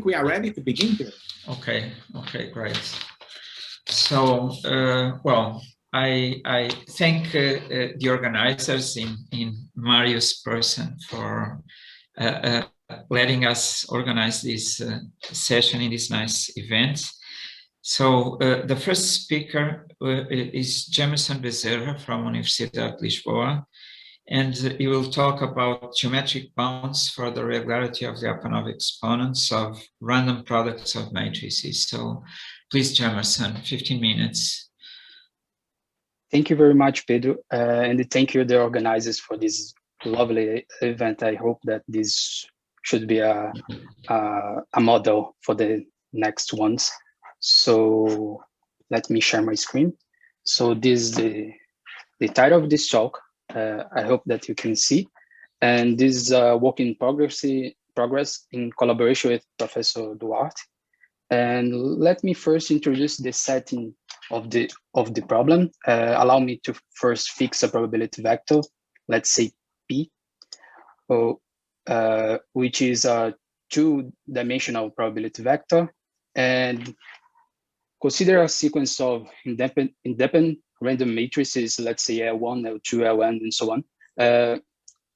we are ready to begin here. Okay, great. So, well, I thank the organizers in Mario's person for letting us organize this session in this nice event. So the first speaker is Jamerson Bezerra from Universidade de Lisboa, and he will talk about geometric bounds for the regularity of the Lyapunov exponents of random products of matrices. So please, Jamerson, 15 minutes. Thank you very much, Pedro, and thank you, the organizers, for this lovely event. I hope that this should be a model for the next ones. So let me share my screen. So this is the title of this talk. I hope that you can see. And this is a work in progress in collaboration with Professor Duarte. And let me first introduce the setting of the problem. Allow me to first fix a probability vector, let's say P, which is a two-dimensional probability vector, and consider a sequence of independent random matrices, let's say L1, L2, Ln, and so on,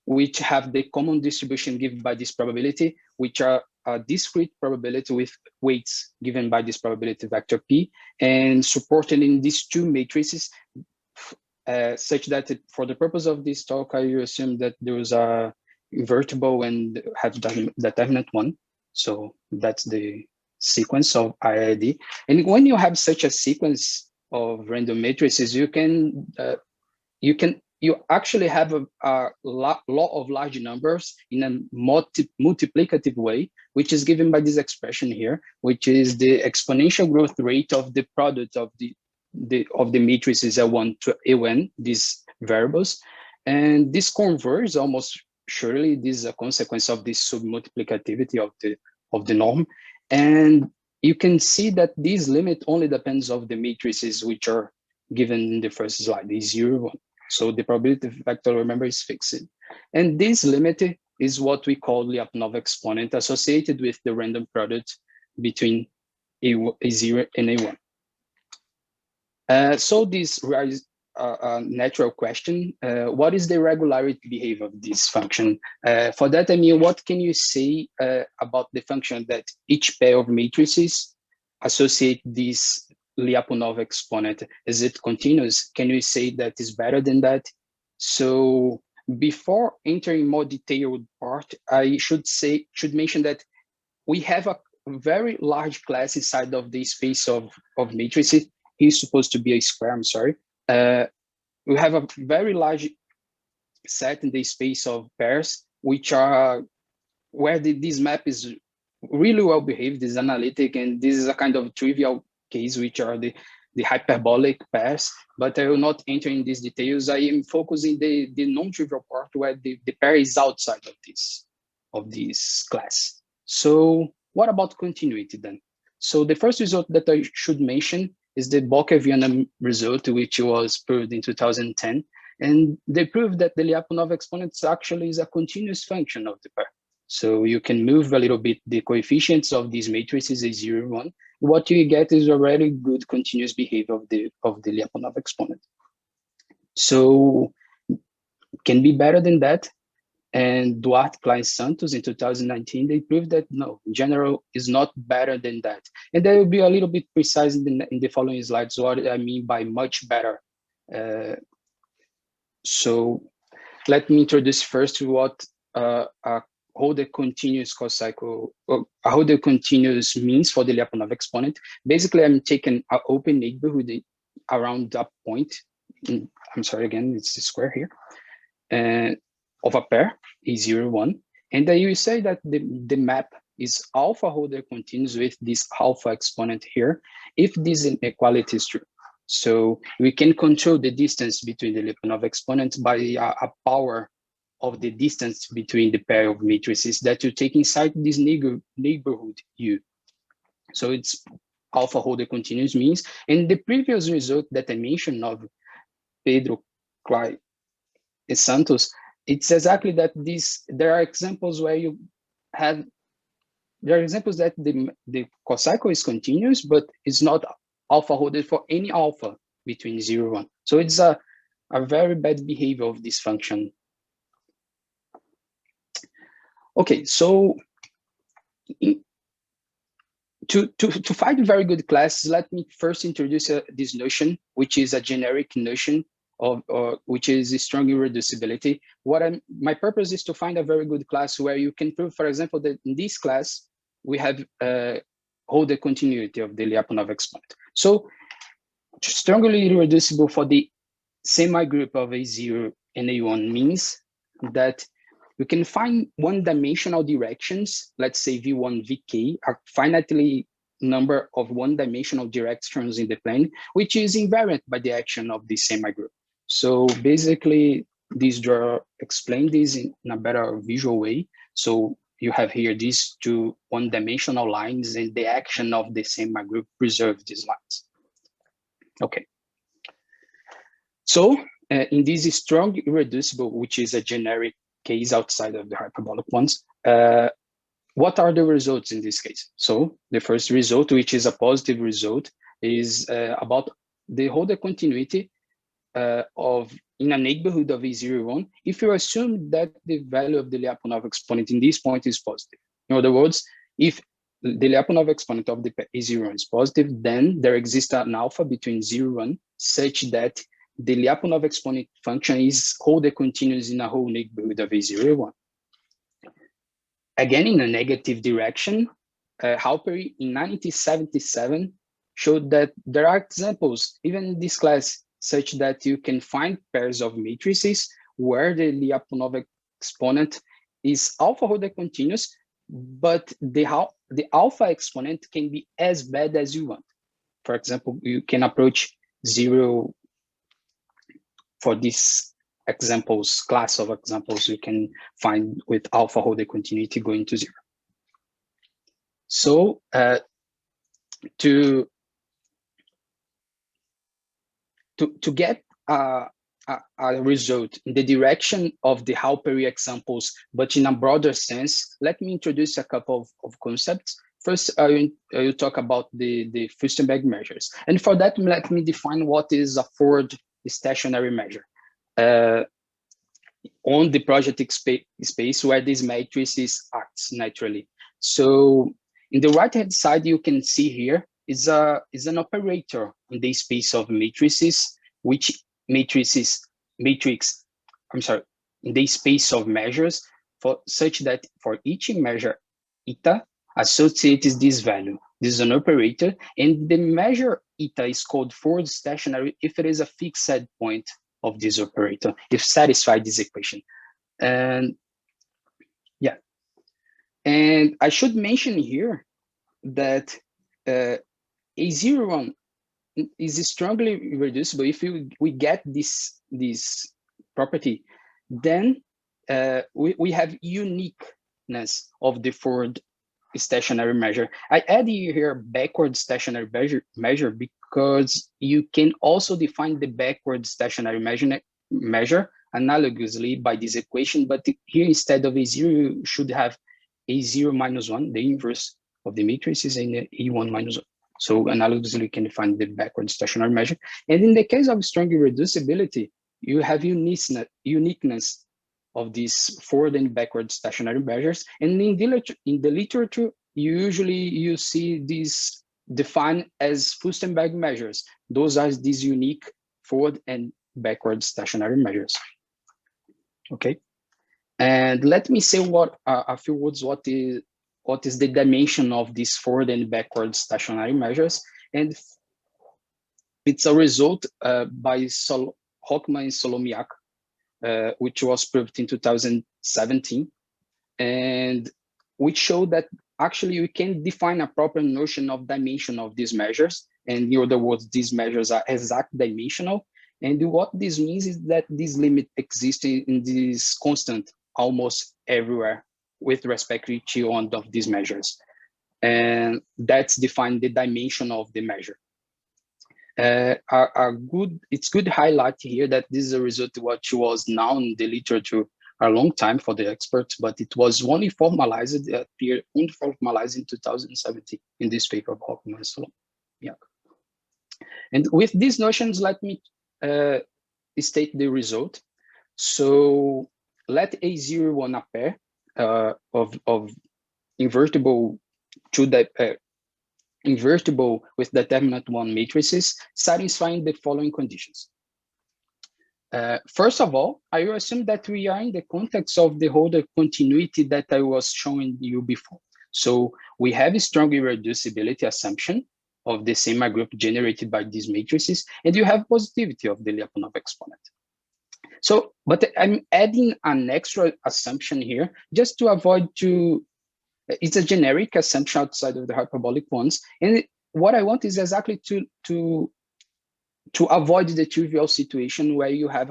which have the common distribution given by this probability, which are a discrete probability with weights given by this probability vector P, and supported in these two matrices, such that for the purpose of this talk, I assume that there is a invertible and have determinant one. So that's the sequence of IID. And when you have such a sequence of random matrices, you actually have a law of large numbers in a multiplicative way, which is given by this expression here, which is the exponential growth rate of the product of the matrices L1 to An, these variables. And this converges almost surely. This is a consequence of this submultiplicativity of the norm. And you can see that this limit only depends on the matrices which are given in the first slide, is 0, 1. So the probability vector, remember, is fixed. And this limit is what we call Lyapunov exponent associated with the random product between A0 and A1. So this raises a natural question. What is the regularity behavior of this function? For that, I mean, what can you say about the function that each pair of matrices associate this Lyapunov exponent? Is it continuous? Can we say that is better than that? So before entering more detailed part, I should mention that we have a very large class inside of the space of matrices. It's supposed to be a square, I'm sorry. We have a very large set in the space of pairs, which are where this map is really well behaved, is analytic, and this is a kind of trivial case, which are the hyperbolic pairs, but I will not enter in these details. I am focusing the non-trivial part where the pair is outside of this class. So what about continuity then? So the first result that I should mention is the Bocca-Viana result, which was proved in 2010. And they proved that the Lyapunov exponent actually is a continuous function of the pair. So you can move a little bit the coefficients of these matrices, A0, 1. What you get is a very good continuous behavior of the Lyapunov exponent. So can be better than that. And Duarte, Klein, Santos in 2019, they proved that no, in general is not better than that. And I will be a little bit precise in the following slides what I mean by much better. So let me introduce first what how the continuous co-cycle, how the continuous means for the Lyapunov exponent. Basically, I'm taking an open neighborhood around that point. I'm sorry, again, it's the square here. And of a pair, A0, 1. And then you say that the map is alpha Holder continuous with this alpha exponent here, if this inequality is true. So we can control the distance between the Lyapunov exponents by a power of the distance between the pair of matrices that you take inside this neighborhood U. So it's alpha Holder continuous means. And the previous result that I mentioned of Pedro, Klein, and Santos, it's exactly that there are examples where you have there are examples that the cocycle is continuous, but it's not alpha ordered for any alpha between 0 and 1. So it's a very bad behavior of this function. Okay, so to find very good classes, let me first introduce this notion, which is a generic notion of which is strong irreducibility. My purpose is to find a very good class where you can prove, for example, that in this class we have hold the continuity of the Lyapunov exponent. So strongly irreducible for the semi-group of A0 and A1 means that you can find one-dimensional directions, let's say V1, Vk, a finitely number of one-dimensional directions in the plane, which is invariant by the action of the semi-group. So basically, this draw explain this in a better visual way. So you have here these two one-dimensional lines, and the action of the semi-group preserve these lines. Okay. So in this strong irreducible, which is a generic case outside of the hyperbolic ones, what are the results in this case? So the first result, which is a positive result, is about the Holder continuity of in a neighborhood of A01 if you assume that the value of the Lyapunov exponent in this point is positive. In other words, if the Lyapunov exponent of the A01 is positive, then there exists an alpha between 0 and 1 such that the Lyapunov exponent function is Holder continuous in a whole neighborhood of A01. Again, in a negative direction, Halperi in 1977 showed that there are examples, even in this class, such that you can find pairs of matrices where the Lyapunov exponent is alpha Holder continuous, but the alpha exponent can be as bad as you want. For example, you can approach 0 for this examples, class of examples you can find with alpha Holder continuity going to 0. So to get a result in the direction of the Halperi examples, but in a broader sense, let me introduce a couple of concepts. First, I will talk about the Furstenberg measures. And for that, let me define what is a forward stationary measure on the projective space where this matrix acts naturally. So in the right-hand side, you can see here is an operator in the space of matrices, which in the space of measures for such that for each measure eta associates this value. This is an operator, and the measure eta is called forward stationary if it is a fixed set point of this operator, if satisfied this equation. And yeah, and I should mention here that A01 is strongly irreducible. If we get this property, then we have uniqueness of the forward stationary measure. I add here backward stationary measure because you can also define the backward stationary measure analogously by this equation, but here instead of A0, you should have A0 minus 1, the inverse of the matrix is in A1 minus 1. So analogously, you can define the backward stationary measure. And in the case of strong irreducibility, you have uniqueness of these forward and backward stationary measures. And in the literature, you see these defined as Furstenberg measures. Those are these unique forward and backward stationary measures. Okay, and let me say a few words what is the dimension of these forward and backward stationary measures. And it's a result by Hockman and Solomiak, which was proved in 2017, and which showed that actually we can define a proper notion of dimension of these measures. And in other words, these measures are exact dimensional. And what this means is that this limit exists in this constant almost everywhere with respect to each one of these measures. And that's defined the dimension of the measure. It's good to highlight here that this is a result of what was known in the literature a long time for the experts, but it was only formalized, appeared only formalized in 2017 in this paper of Hoffman and Solomon. Yeah. And with these notions, let me state the result. So let A01 a pair of invertible invertible with determinant 1 matrices satisfying the following conditions. First of all, I will assume that we are in the context of the Holder continuity that I was showing you before. So we have a strong irreducibility assumption of the sigma group generated by these matrices, and you have positivity of the Lyapunov exponent. So, but I'm adding an extra assumption here just to avoid it's a generic assumption outside of the hyperbolic ones. And what I want is exactly to avoid the trivial situation where you have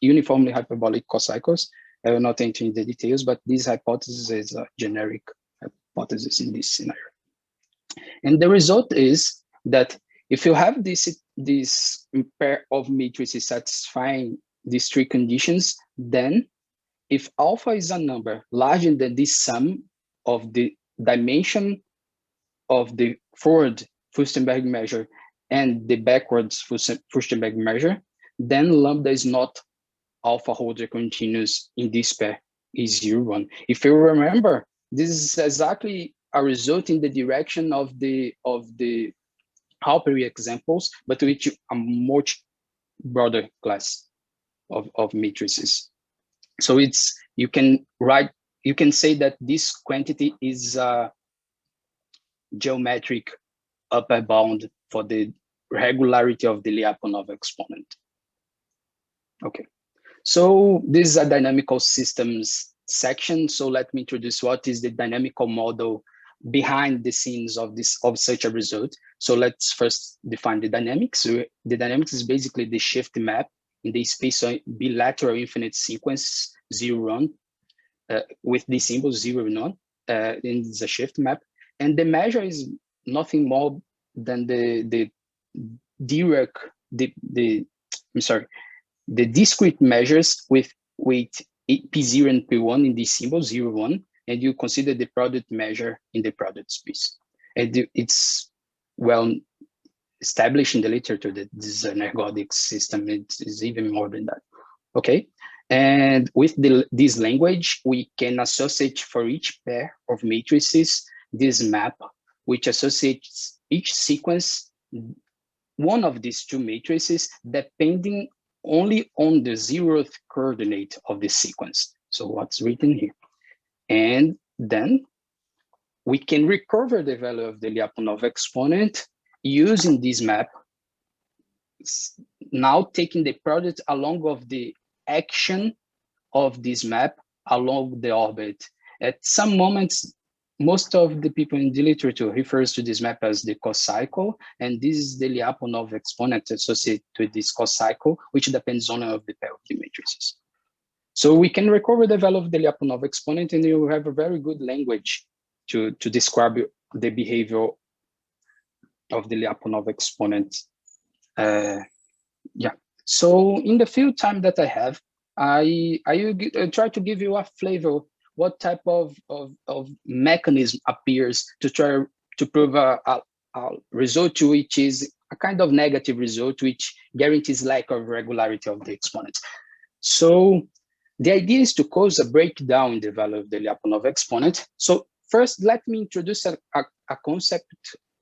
uniformly hyperbolic cocycles. I will not enter into the details, but this hypothesis is a generic hypothesis in this scenario. And the result is that if you have this pair of matrices satisfying these three conditions, then if alpha is a number larger than this sum of the dimension of the forward Furstenberg measure and the backwards Furstenberg measure, then lambda is not alpha Holder continuous in this pair A01. If you remember, this is exactly a result in the direction of the Halperi examples, but which a much broader class of matrices. So it's you can say that this quantity is a geometric upper bound for the regularity of the Lyapunov exponent. Okay, so this is a dynamical systems section. So let me introduce what is the dynamical model behind the scenes of such a result. So let's first define the dynamics. So the dynamics is basically the shift map in the space of bilateral infinite sequence 0, 1, with the symbol 0, none, and it's a shift map. And the measure is nothing more than the Dirac, the discrete measures with weight P0 and P1 in the symbol 0, 1, and you consider the product measure in the product space. And it's well established in the literature that this is an ergodic system. It's even more than that. Okay, and with this language, we can associate for each pair of matrices this map, which associates each sequence one of these two matrices depending only on the 0th coordinate of the sequence. So what's written here. And then we can recover the value of the Lyapunov exponent using this map, now taking the product along of the action of this map along the orbit. At some moments, most of the people in the literature refers to this map as the cocycle, and this is the Lyapunov exponent associated with this cocycle, which depends only on the pair of the matrices. So we can recover the value of the Lyapunov exponent, and you have a very good language to describe the behavior of the Lyapunov exponent. Yeah. So in the few time that I have, I will try to give you a flavor what type of mechanism appears to try to prove a result which is a kind of negative result which guarantees lack of regularity of the exponent. So the idea is to cause a breakdown in the value of the Lyapunov exponent. So first, let me introduce a concept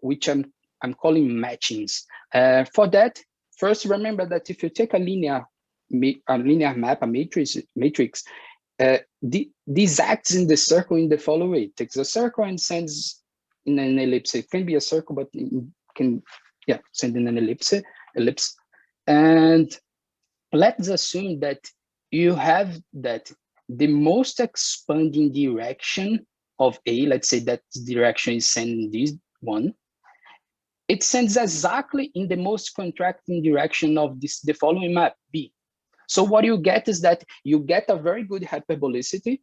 which I'm calling matchings. For that, first remember that if you take a linear map, a matrix, this acts in the circle in the following way. It takes a circle and sends in an ellipse. It can be a circle, but it can send in an ellipse. And let's assume that you have that the most expanding direction of A, let's say that direction is sending this one, it sends exactly in the most contracting direction of the following map, B. So what you get is that you get a very good hyperbolicity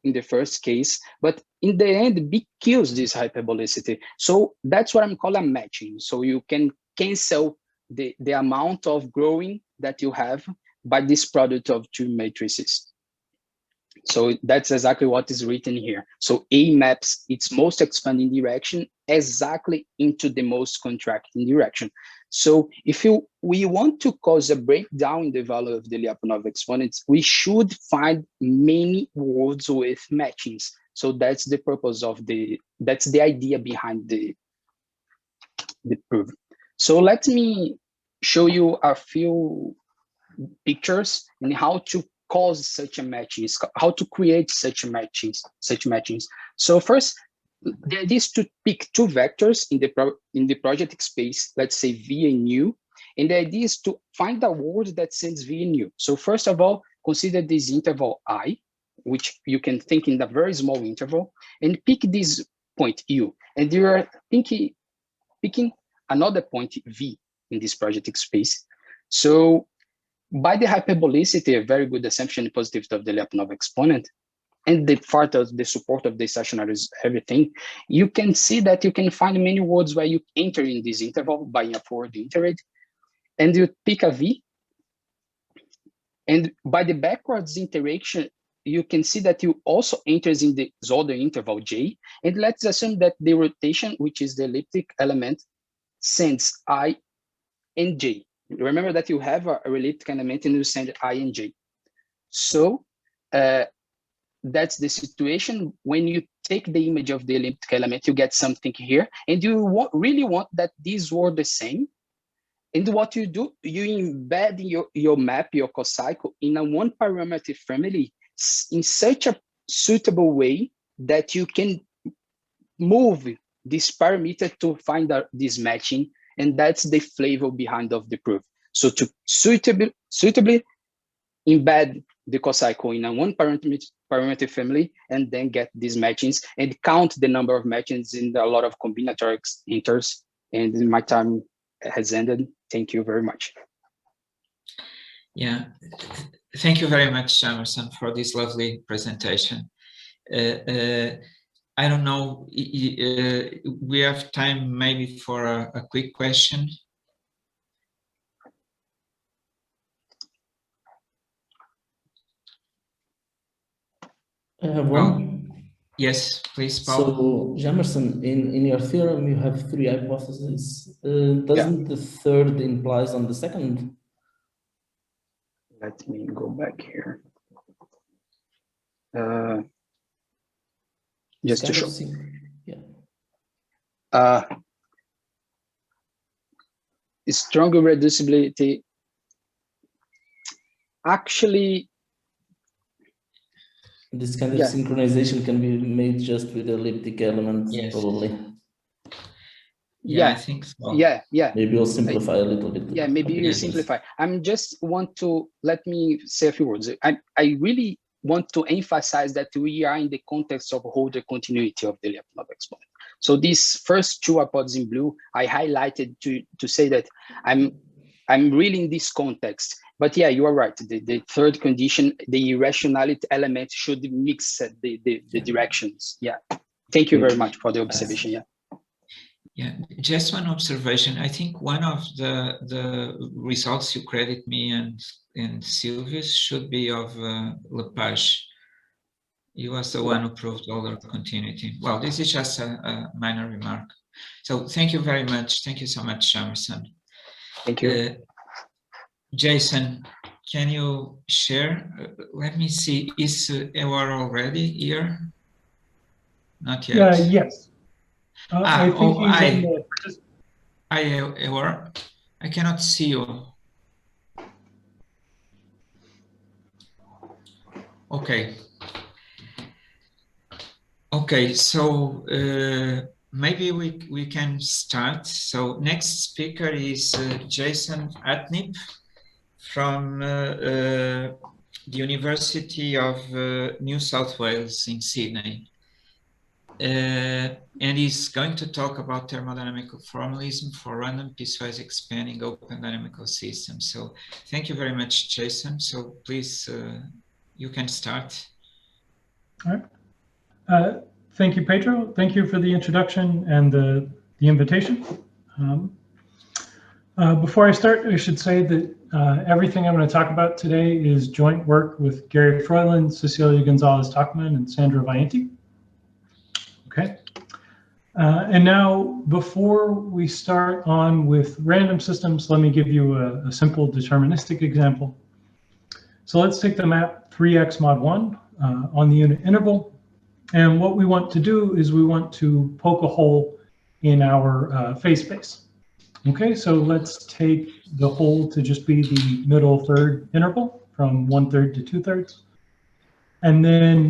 in the first case, but in the end, B kills this hyperbolicity. So that's what I'm calling a matching. So you can cancel the amount of growing that you have by this product of two matrices. So that's exactly what is written here. So A maps its most expanding direction exactly into the most contracting direction. So if we want to cause a breakdown in the value of the Lyapunov exponents, we should find many words with matchings. So that's the purpose of that's the idea behind the proof. So let me show you a few pictures and how to cause such a matchings, how to create such matchings. So first, the idea is to pick two vectors in the project space, let's say V and U, and the idea is to find a word that sends V and U. So first of all, consider this interval I, which you can think in a very small interval, and pick this point U, and you are picking another point V in this project space. So by the hyperbolicity, a very good assumption and positivity of the Lyapunov exponent, and the part of the support of the stationary is everything, you can see that you can find many words where you enter in this interval by a forward iterate, and you pick a V. And by the backwards interaction, you can see that you also enters in the Zolder interval J. And let's assume that the rotation, which is the elliptic element, sends I and J. Remember that you have a elliptic element and you send I and J. So that's the situation. When you take the image of the elliptic element, you get something here, and you really want that these were the same. And what you do, you embed your map, your cocycle, in a one parameter family in such a suitable way that you can move this parameter to find out this matching. And that's the flavor behind of the proof. So to suitably embed the cocycle in a one parameter family and then get these matchings and count the number of matchings in a lot of combinatoric enters. And my time has ended. Thank you very much. Yeah, thank you very much, Emerson, for this lovely presentation. I don't know, we have time maybe for a quick question. I have one. Yes, please, Paul. So, Emerson, in your theorem, you have three hypotheses. Doesn't the third implies on the second? Let me go back here. Just to show. Yeah. Stronger reducibility. Actually, this kind of synchronization can be made just with elliptic elements, probably. Yeah, I think so. Yeah. Maybe we'll simplify a little bit. Yeah, maybe you simplify. I'm just want to let me say a few words. I really want to emphasize that we are in the context of Holder continuity of the Lyapunov exponent. So these first two apods in blue, I highlighted to say that I'm really in this context. But yeah, you are right. The third condition, the irrationality element should mix the directions. Yeah. Thank you very much for the observation. Yeah. Yeah, just one observation. I think one of the results you credit me and Silvius should be of Lepage. He was the one who proved Holder continuity. Well, this is just a minor remark. So thank you very much. Thank you so much, Emerson. Thank you. Jason, can you share? Let me see. Is Ewar already here? Not yet. Yes. I think he's in the Ewar, I cannot see you. Okay. Okay, so maybe we can start. So next speaker is Jason Atnip from the University of New South Wales in Sydney. And he's going to talk about thermodynamical formalism for random piecewise expanding open dynamical systems. So thank you very much, Jason. So please, you can start. All right. Thank you, Pedro. Thank you for the introduction and the invitation. Before I start, I should say that Everything I'm going to talk about today is joint work with Gary Froyland, Cecilia Gonzalez-Tachman, and Sandra Vianti. Okay. And now, before we start on with random systems, let me give you a simple deterministic example. So let's take the map 3x mod 1 on the unit interval. And what we want to do is we want to poke a hole in our phase space. Okay, so let's take the hole to just be the middle third interval from 1/3 to 2/3. And then,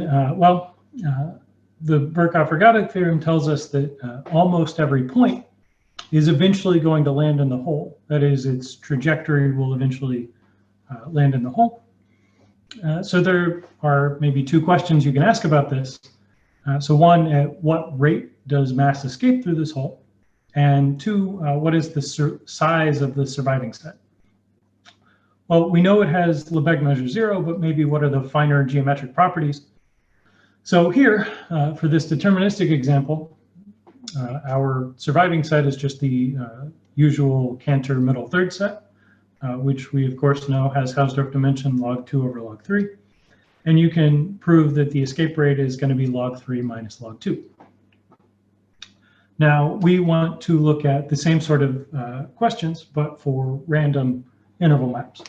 the Birkhoff-Ergodic theorem tells us that almost every point is eventually going to land in the hole. That is, its trajectory will eventually land in the hole. So there are maybe two questions you can ask about this. So one, at what rate does mass escape through this hole? And two, what is the size of the surviving set? Well, we know it has Lebesgue measure 0, but maybe what are the finer geometric properties? So here, for this deterministic example, our surviving set is just the usual Cantor middle third set, which we of course know has Hausdorff dimension log 2 over log 3. And you can prove that the escape rate is going to be log 3 minus log 2. Now, we want to look at the same sort of questions, but for random interval maps.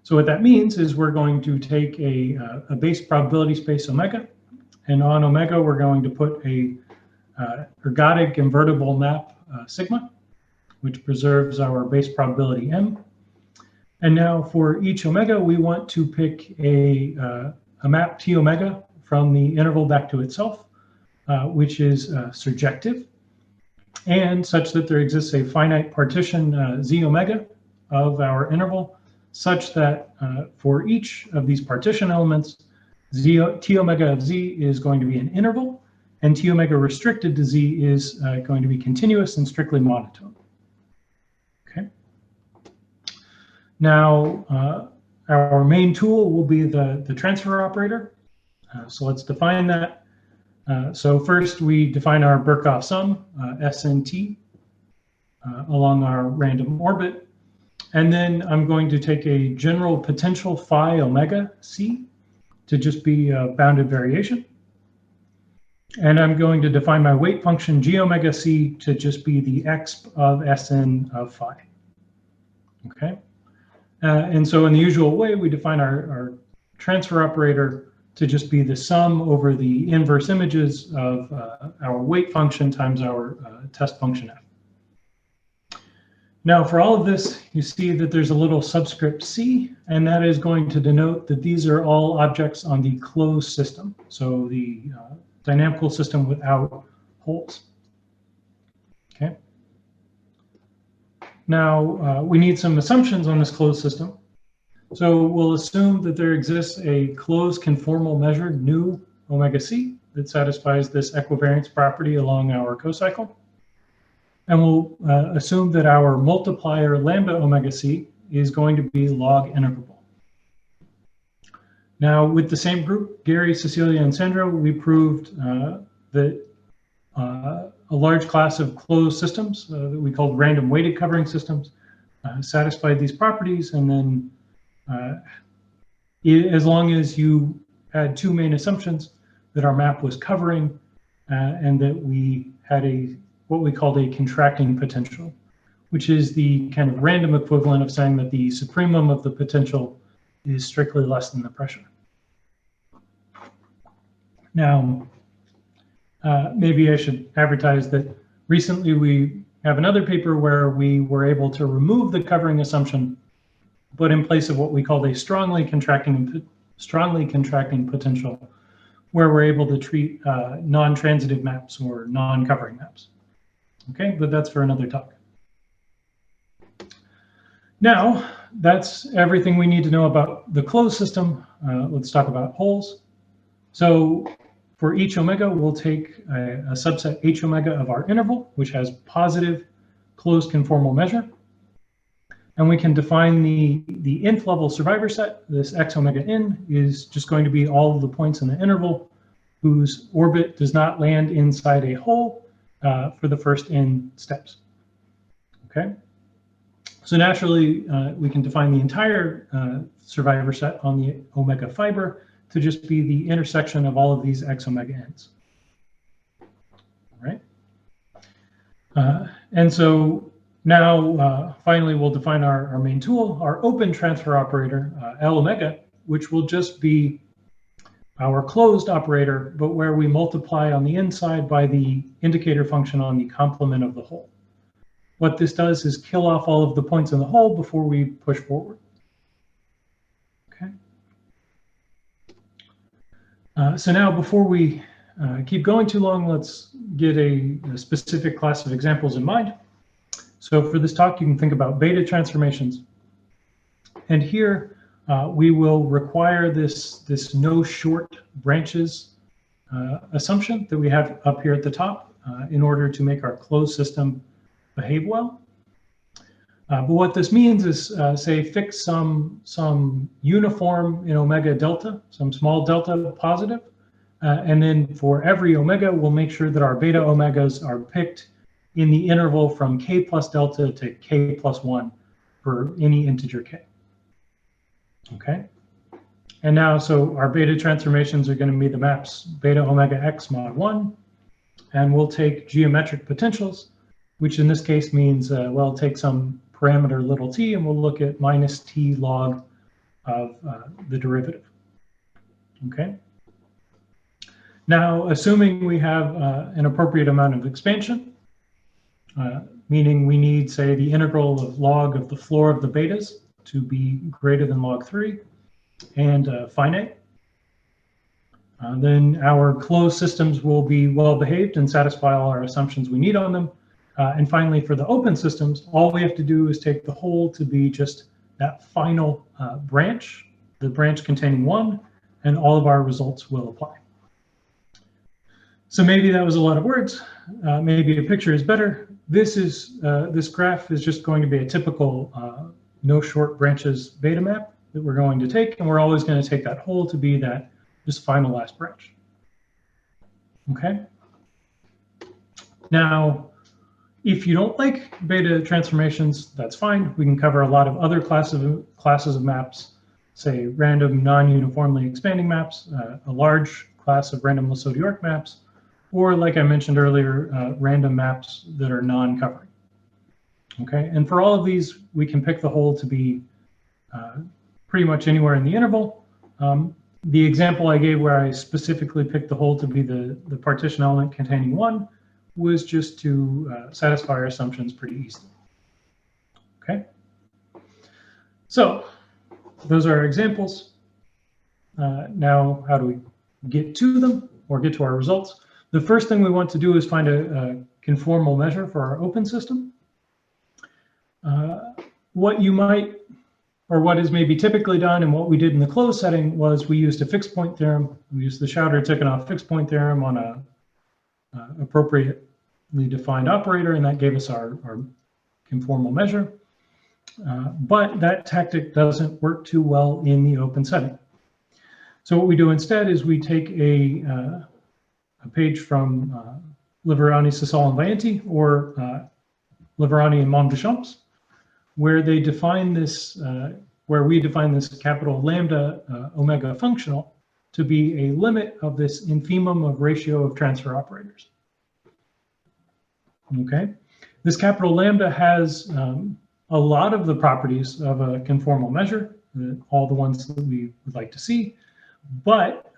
So what that means is we're going to take a base probability space omega, and on omega we're going to put a ergodic invertible map sigma, which preserves our base probability m. And now for each omega, we want to pick a map T omega from the interval back to itself, which is surjective, and such that there exists a finite partition z omega of our interval, such that for each of these partition elements, T omega of z is going to be an interval, and T omega restricted to z is going to be continuous and strictly monotone. Okay. Now, our main tool will be the transfer operator. So let's define that. So first we define our Birkhoff sum, SNT, along our random orbit. And then I'm going to take a general potential phi omega c to just be a bounded variation. And I'm going to define my weight function g omega c to just be the exp of Sn of phi. Okay. And so in the usual way, we define our transfer operator to just be the sum over the inverse images of our weight function times our test function f. Now, for all of this, you see that there's a little subscript c, and that is going to denote that these are all objects on the closed system, so the dynamical system without holes. Okay. Now, we need some assumptions on this closed system. So we'll assume that there exists a closed conformal measure nu omega c that satisfies this equivariance property along our cocycle. And we'll assume that our multiplier lambda omega c is going to be log integrable. Now, with the same group, Gary, Cecilia, and Sandra, we proved that a large class of closed systems that we called random weighted covering systems satisfied these properties, and then as long as you had two main assumptions, that our map was covering and that we had what we called a contracting potential, which is the kind of random equivalent of saying that the supremum of the potential is strictly less than the pressure. Now, maybe I should advertise that recently we have another paper where we were able to remove the covering assumption, but in place of what we called a strongly contracting potential, where we're able to treat non-transitive maps or non-covering maps. Okay, but that's for another talk. Now, that's everything we need to know about the closed system. Let's talk about holes. So for each omega, we'll take a subset h omega of our interval, which has positive closed conformal measure. And we can define the nth level survivor set. This x omega n is just going to be all of the points in the interval whose orbit does not land inside a hole for the first n steps. Okay. So naturally, we can define the entire survivor set on the omega fiber to just be the intersection of all of these x omega n's. All right. And so now, finally, we'll define our main tool, our open transfer operator, L omega, which will just be our closed operator, but where we multiply on the inside by the indicator function on the complement of the hole. What this does is kill off all of the points in the hole before we push forward. Okay. So now, before we keep going too long, let's get a specific class of examples in mind. So for this talk, you can think about beta transformations. And here, we will require this no short branches assumption that we have up here at the top in order to make our closed system behave well. But what this means is, say, fix some uniform in omega delta, some small delta positive, and then for every omega, we'll make sure that our beta omegas are picked in the interval from k plus delta to k plus 1 for any integer k. Okay. And now, so our beta transformations are going to be the maps beta omega x mod 1, and we'll take geometric potentials, which in this case means, well, take some parameter little t, and we'll look at minus t log of the derivative. Okay. Now, assuming we have an appropriate amount of expansion, meaning we need, say, the integral of log of the floor of the betas to be greater than log 3 and finite, then our closed systems will be well behaved and satisfy all our assumptions we need on them. And finally, for the open systems, all we have to do is take the whole to be just that final branch, the branch containing 1, and all of our results will apply. So maybe that was a lot of words. Maybe a picture is better. This graph is just going to be a typical no short branches beta map that we're going to take, and we're always going to take that whole to be that just final last branch. Okay. Now, if you don't like beta transformations, that's fine. We can cover a lot of other classes of maps, say random non-uniformly expanding maps, a large class of random Lassaud-York maps, or like I mentioned earlier, random maps that are non-covering. Okay, and for all of these, we can pick the whole to be pretty much anywhere in the interval. The example I gave where I specifically picked the whole to be the partition element containing 1 was just to satisfy our assumptions pretty easily. Okay, so those are our examples. Now, how do we get to them or get to our results? The first thing we want to do is find a conformal measure for our open system. What you might, or what is maybe typically done and what we did in the closed setting was we used a fixed point theorem. We used the Schauder-Tikhonov fixed point theorem on a appropriately defined operator, and that gave us our conformal measure. But that tactic doesn't work too well in the open setting. So what we do instead is we take a page from Liverani, Sassal, and Vayanti, or Liverani and Mondeschamps, where they define this, where we define this capital lambda omega functional to be a limit of this infimum of ratio of transfer operators. Okay, this capital lambda has a lot of the properties of a conformal measure, all the ones that we would like to see. But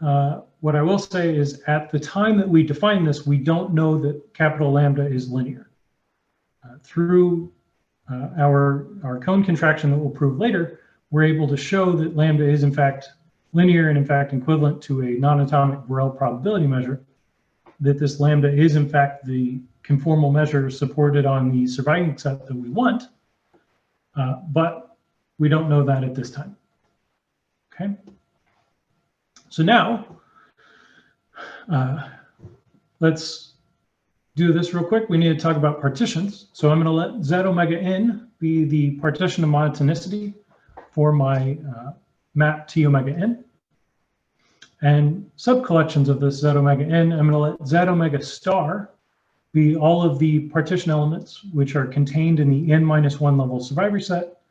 what I will say is at the time that we define this, we don't know that capital lambda is linear. Through our cone contraction that we'll prove later, we're able to show that lambda is in fact linear and in fact equivalent to a non-atomic Borel probability measure, that this lambda is in fact the conformal measure supported on the surviving set that we want, but we don't know that at this time. Okay. So now, let's do this real quick. We need to talk about partitions. So I'm going to let Z omega n be the partition of monotonicity for my map T omega n. And subcollections of this Z omega n, I'm going to let Z omega star be all of the partition elements which are contained in the n-1 level survivor set,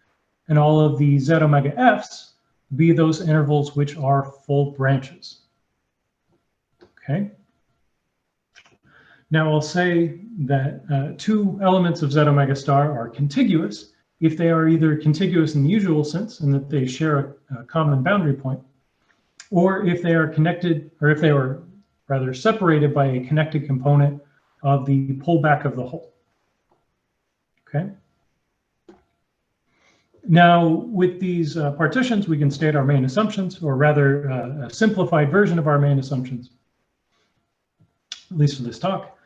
and all of the Z omega Fs be those intervals which are full branches. Okay. Now I'll say that two elements of Z omega star are contiguous if they are either contiguous in the usual sense in that they share a common boundary point, or if they are connected, or if they are rather separated by a connected component of the pullback of the whole. Okay. Now, with these partitions, we can state our main assumptions, or rather a simplified version of our main assumptions, at least for this talk.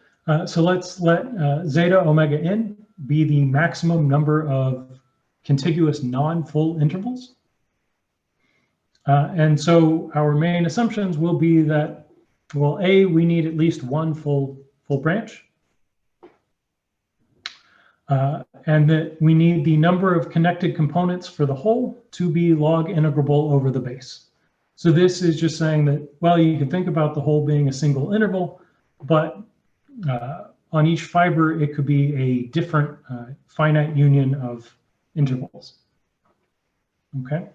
So let's let zeta omega n be the maximum number of contiguous non-full intervals. And so our main assumptions will be that, well, A, we need at least one full branch. And that we need the number of connected components for the whole to be log integrable over the base. So this is just saying that, well, you can think about the whole being a single interval, but on each fiber, it could be a different finite union of intervals. Okay.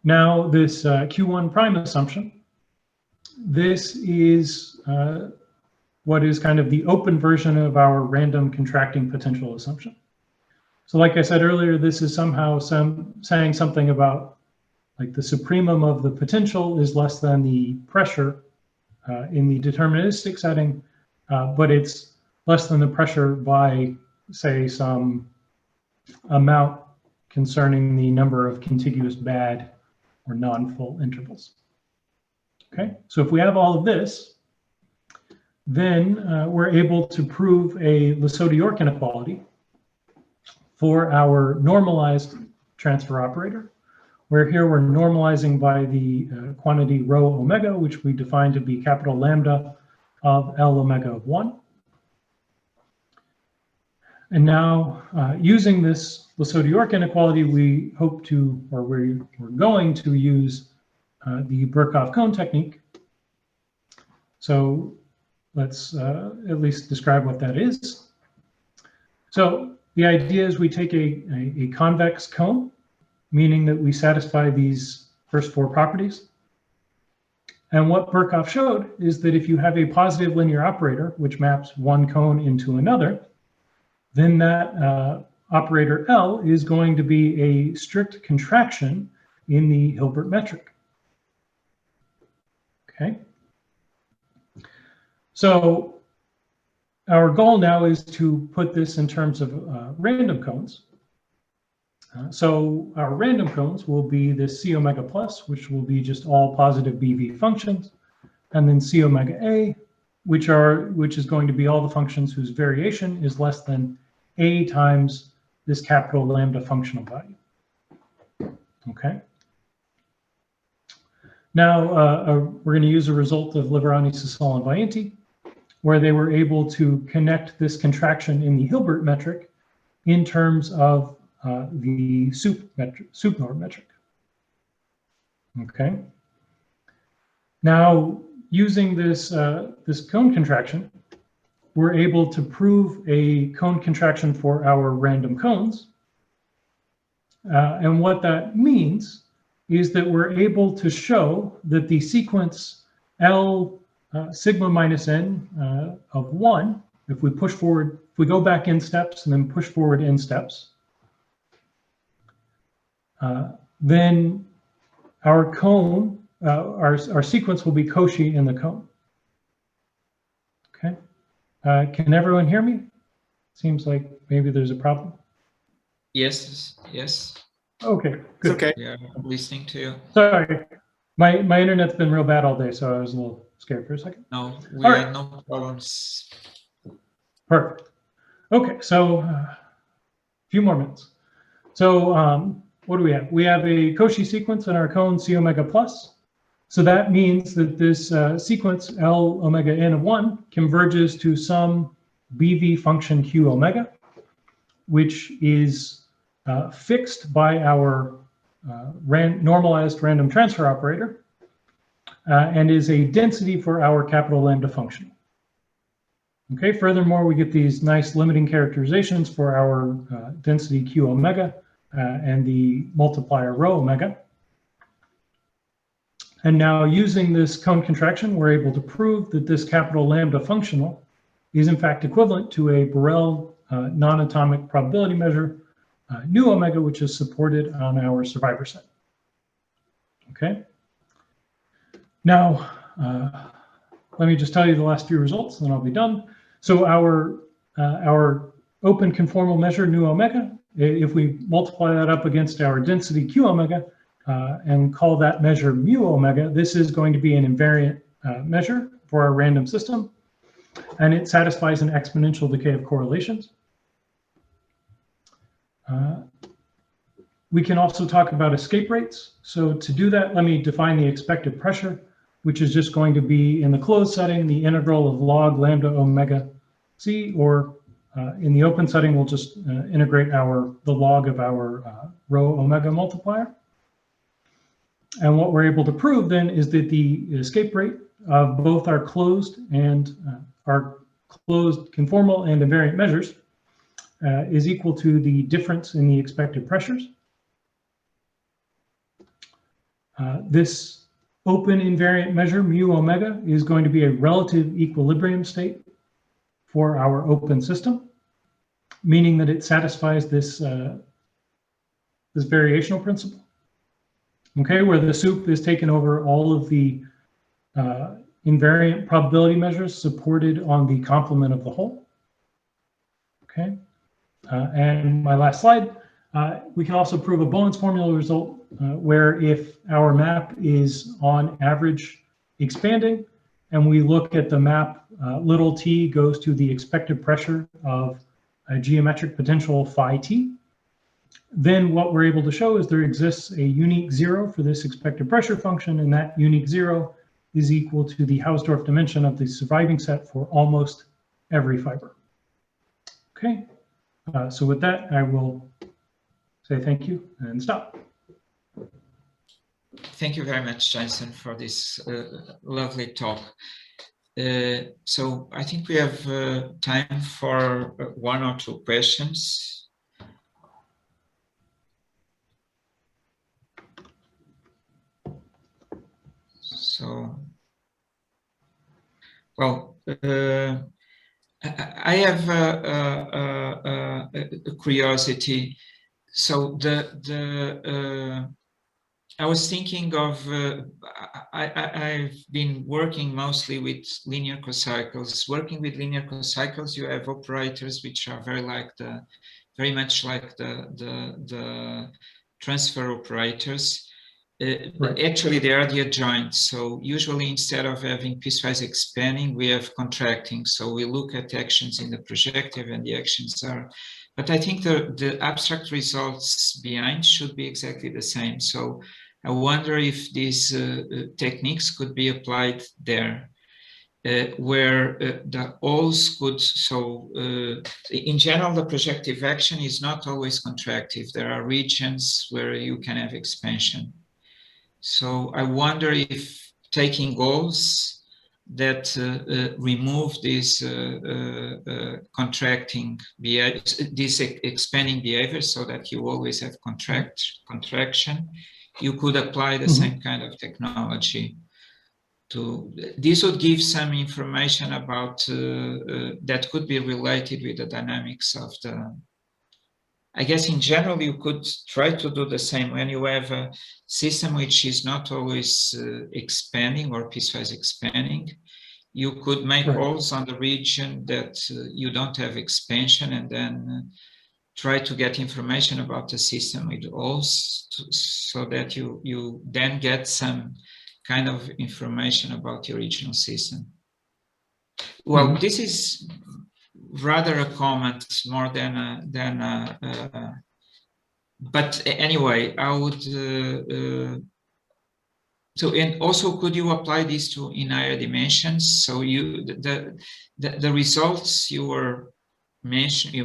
Now this Q1 prime assumption, this is what is kind of the open version of our random contracting potential assumption. So like I said earlier, this is somehow saying something about like the supremum of the potential is less than the pressure in the deterministic setting, but it's less than the pressure by, say, some amount concerning the number of contiguous bad or non-full intervals. Okay, so if we have all of this, then we're able to prove a Lasota-York inequality for our normalized transfer operator, where here we're normalizing by the quantity rho omega, which we define to be capital lambda of L omega of 1. And now, using this Lasota-York inequality, we hope to, or we're going to use the Birkhoff-Cohn technique. So let's at least describe what that is. So the idea is we take a convex cone, meaning that we satisfy these first four properties. And what Birkhoff showed is that if you have a positive linear operator, which maps one cone into another, then that operator L is going to be a strict contraction in the Hilbert metric. Okay. So our goal now is to put this in terms of random cones. So our random cones will be this C omega plus, which will be just all positive BV functions, and then C omega A, which is going to be all the functions whose variation is less than A times this capital lambda functional value. Okay. Now we're going to use a result of Liverani, Sassol, and Vaienti, where they were able to connect this contraction in the Hilbert metric in terms of the soup norm metric. Okay. Now, using this this cone contraction, we're able to prove a cone contraction for our random cones. And what that means is that we're able to show that the sequence L sigma minus n of 1, if we push forward, if we go back n steps and then push forward n steps, then our cone, our sequence will be Cauchy in the cone. Okay. Can everyone hear me? Seems like maybe there's a problem. Yes, yes. Okay, good. It's okay. Yeah, I'm listening to you. Sorry, my internet's been real bad all day, so I was a little scared for a second. No, we All have right. no problems. Perfect. Okay, so a few more minutes. So what do we have? We have a Cauchy sequence in our cone C omega plus. So that means that this sequence L omega n of 1 converges to some BV function Q omega, which is fixed by our normalized random transfer operator and is a density for our capital lambda function. Okay, furthermore, we get these nice limiting characterizations for our density Q omega and the multiplier rho omega. And now using this cone contraction, we're able to prove that this capital lambda functional is in fact equivalent to a Borel non-atomic probability measure, nu omega, which is supported on our survivor set. Okay. Now, let me just tell you the last few results, and then I'll be done. So our open conformal measure nu omega, if we multiply that up against our density Q omega and call that measure mu omega, this is going to be an invariant measure for our random system, and it satisfies an exponential decay of correlations. We can also talk about escape rates. So to do that, let me define the expected pressure, which is just going to be in the closed setting, the integral of log lambda omega c, or in the open setting, we'll just integrate the log of our rho omega multiplier. And what we're able to prove then is that the escape rate of both our closed conformal and invariant measures is equal to the difference in the expected pressures. This open invariant measure, mu omega, is going to be a relative equilibrium state for our open system, meaning that it satisfies this, this variational principle. Okay, where the soup is taken over all of the invariant probability measures supported on the complement of the whole. Okay, and my last slide, we can also prove a Bowen's formula result where if our map is on average expanding, and we look at the map, little t goes to the expected pressure of a geometric potential phi t, then what we're able to show is there exists a unique zero for this expected pressure function, and that unique zero is equal to the Hausdorff dimension of the surviving set for almost every fiber. Okay, so with that, I will say thank you and stop. Thank you very much, Jensen, for this lovely talk. So I think we have time for one or two questions. So, well, I have a curiosity. So I was thinking of, I've been working mostly with linear cocycles. Working with linear cocycles, you have operators which are very much like the transfer operators. Right. Actually, they are the adjoint. So usually instead of having piecewise expanding, we have contracting. So we look at actions in the projective and the actions are, but I think the abstract results behind should be exactly the same. So I wonder if these techniques could be applied there, where the alls could, so in general, the projective action is not always contractive. There are regions where you can have expansion. So I wonder if taking goals that remove this contracting behavior, this expanding behavior, so that you always have contraction, you could apply the same kind of technology to. This would give some information about that could be related with the dynamics of the. I guess in general, you could try to do the same when you have a system which is not always expanding or piecewise expanding. You could make alls on the region that you don't have expansion, and then try to get information about the system with alls, so that you then get some kind of information about the original system. Well, this is rather a comment more than a but anyway, I would so, and also could you apply this to in higher dimensions? So the results you mentioned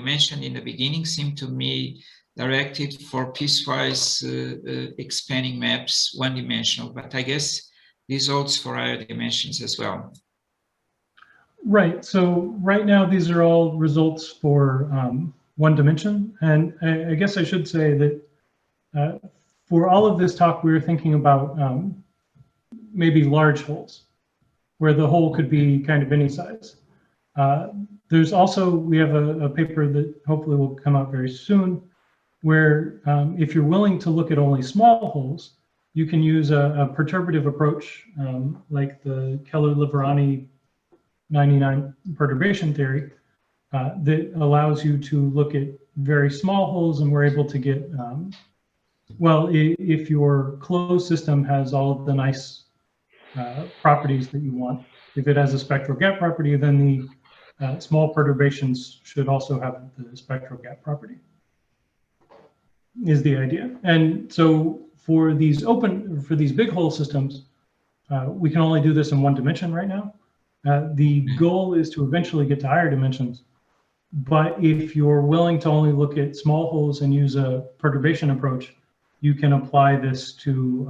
in the beginning seem to me directed for piecewise expanding maps, one-dimensional, but I guess this holds for higher dimensions as well. Right. So right now, these are all results for one dimension. And I guess I should say that for all of this talk, we were thinking about maybe large holes, where the hole could be kind of any size. There's also, we have a paper that hopefully will come out very soon, where if you're willing to look at only small holes, you can use a perturbative approach like the Keller-Liverani 99 perturbation theory that allows you to look at very small holes, and we're able to get, well, if your closed system has all of the nice properties that you want, if it has a spectral gap property, then the small perturbations should also have the spectral gap property, is the idea. And so for these big hole systems, we can only do this in one dimension right now. The goal is to eventually get to higher dimensions. But if you're willing to only look at small holes and use a perturbation approach, you can apply this to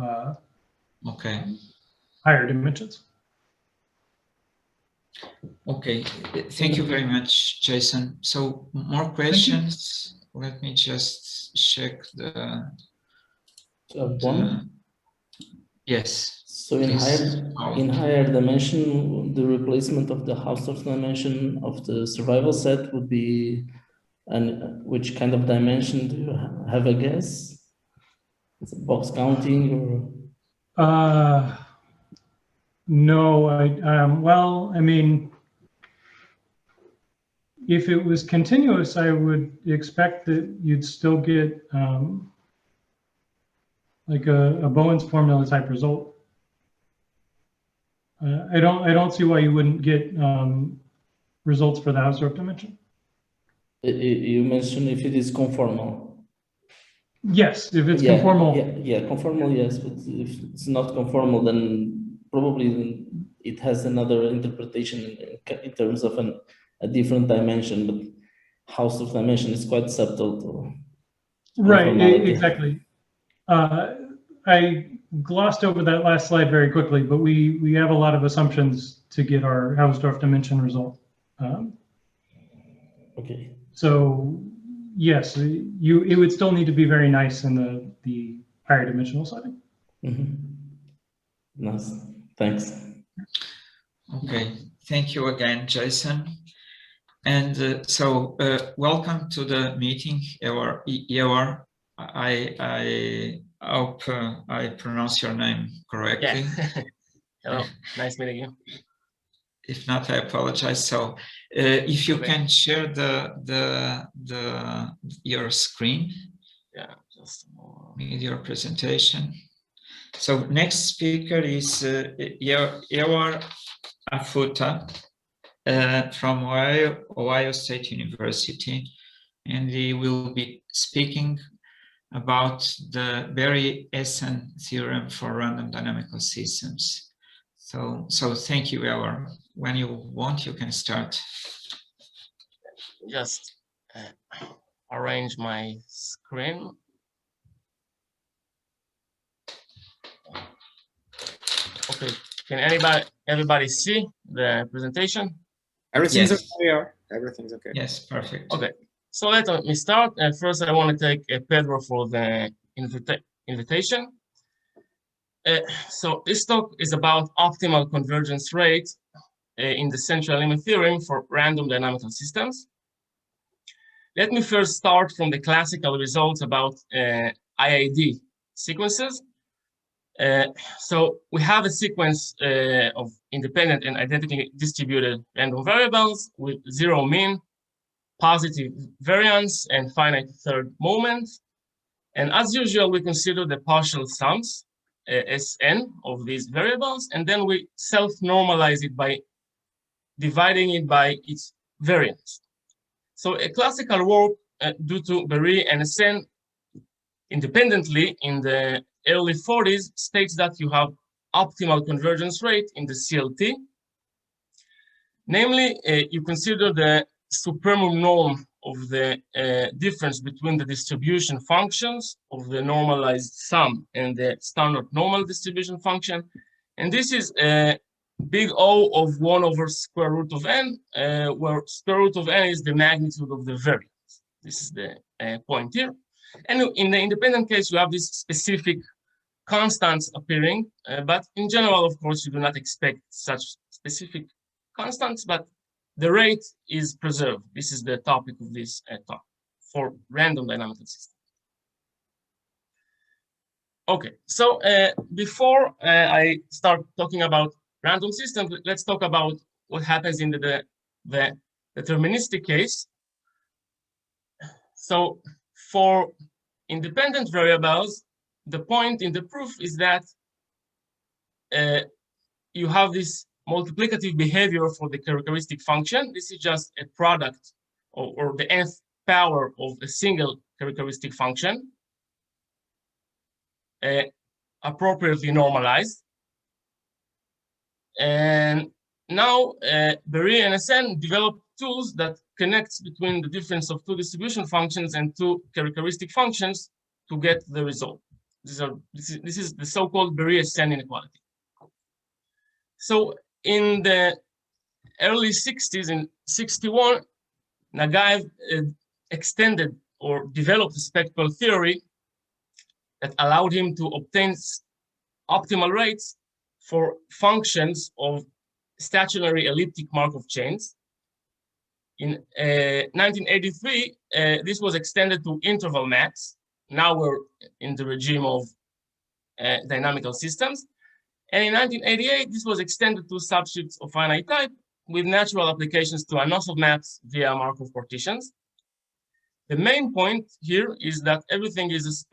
higher dimensions. Okay, thank you very much, Jason. So more questions? Let me just check the... Yes. So in higher dimension, the replacement of the Hausdorff dimension of the survival set would be, and which kind of dimension do you have a guess? Is it box counting or? No, well, I mean, if it was continuous, I would expect that you'd still get like a Bowen's formula type result. I don't see why you wouldn't get results for the Hausdorff dimension. You mentioned if it is conformal. Yes, if it's conformal. Yeah, conformal, yes. But if it's not conformal, then probably it has another interpretation in terms of a different dimension. But Hausdorff dimension is quite subtle. Right, exactly. I glossed over that last slide very quickly, but we have a lot of assumptions to get our Hausdorff dimension result. Okay. So yes, it would still need to be very nice in the higher dimensional setting. Mm-hmm. Nice, thanks. Okay, thank you again, Jason. And so welcome to the meeting, Eor. I hope I pronounce your name correctly. Yeah. Hello, nice meeting you. If not, I apologize. So if you can share your screen. Yeah, just with your presentation. So next speaker is Eor Afuta from Ohio State University, and he will be speaking about the Berry-Essen theorem for random dynamical systems. So thank you, Eor. When you want, you can start. Just arrange my screen. Okay, can everybody see the presentation? Everything's Yes. okay. Everything's okay. Yes, perfect. Okay, so let me start. First, I want to thank Pedro for the invitation. So this talk is about optimal convergence rate in the central limit theorem for random dynamical systems. Let me first start from the classical results about IID sequences. So we have a sequence of independent and identically distributed random variables with zero mean, positive variance, and finite third moment. And as usual, we consider the partial sums, Sn, of these variables, and then we self-normalize it by dividing it by its variance. So a classical work due to Berry and Sen independently in the early 40s states that you have optimal convergence rate in the CLT. Namely, you consider the supremum norm of the difference between the distribution functions of the normalized sum and the standard normal distribution function. And this is big O of 1 over square root of n, where square root of n is the magnitude of the variance. This is the point here. And in the independent case, you have these specific constants appearing, but in general, of course, you do not expect such specific constants, but the rate is preserved. This is the topic of this talk for random dynamical systems. Okay, so before I start talking about random systems, let's talk about what happens in the deterministic case. So for independent variables, the point in the proof is that you have this multiplicative behavior for the characteristic function. This is just a product or the nth power of a single characteristic function, appropriately normalized. And now Berry and SN developed tools that connect between the difference of two distribution functions and two characteristic functions to get the result. This is the so-called Berry-SN inequality. So in the early 60s, in 61, Nagaev extended or developed a spectral theory that allowed him to obtain optimal rates for functions of stationary elliptic Markov chains. In 1983, this was extended to interval maps. Now we're in the regime of dynamical systems. And in 1988, this was extended to subships of finite type with natural applications to Anosov maps via Markov partitions. The main point here is that everything is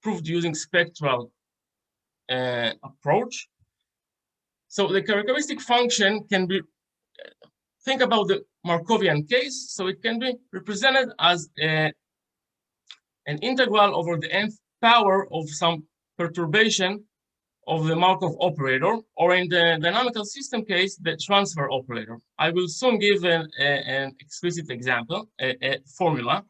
proved using spectral approach. So the characteristic function can be, think about the Markovian case. So it can be represented as an integral over the nth power of some perturbation of the Markov operator, or in the dynamical system case, the transfer operator. I will soon give an explicit example, a formula.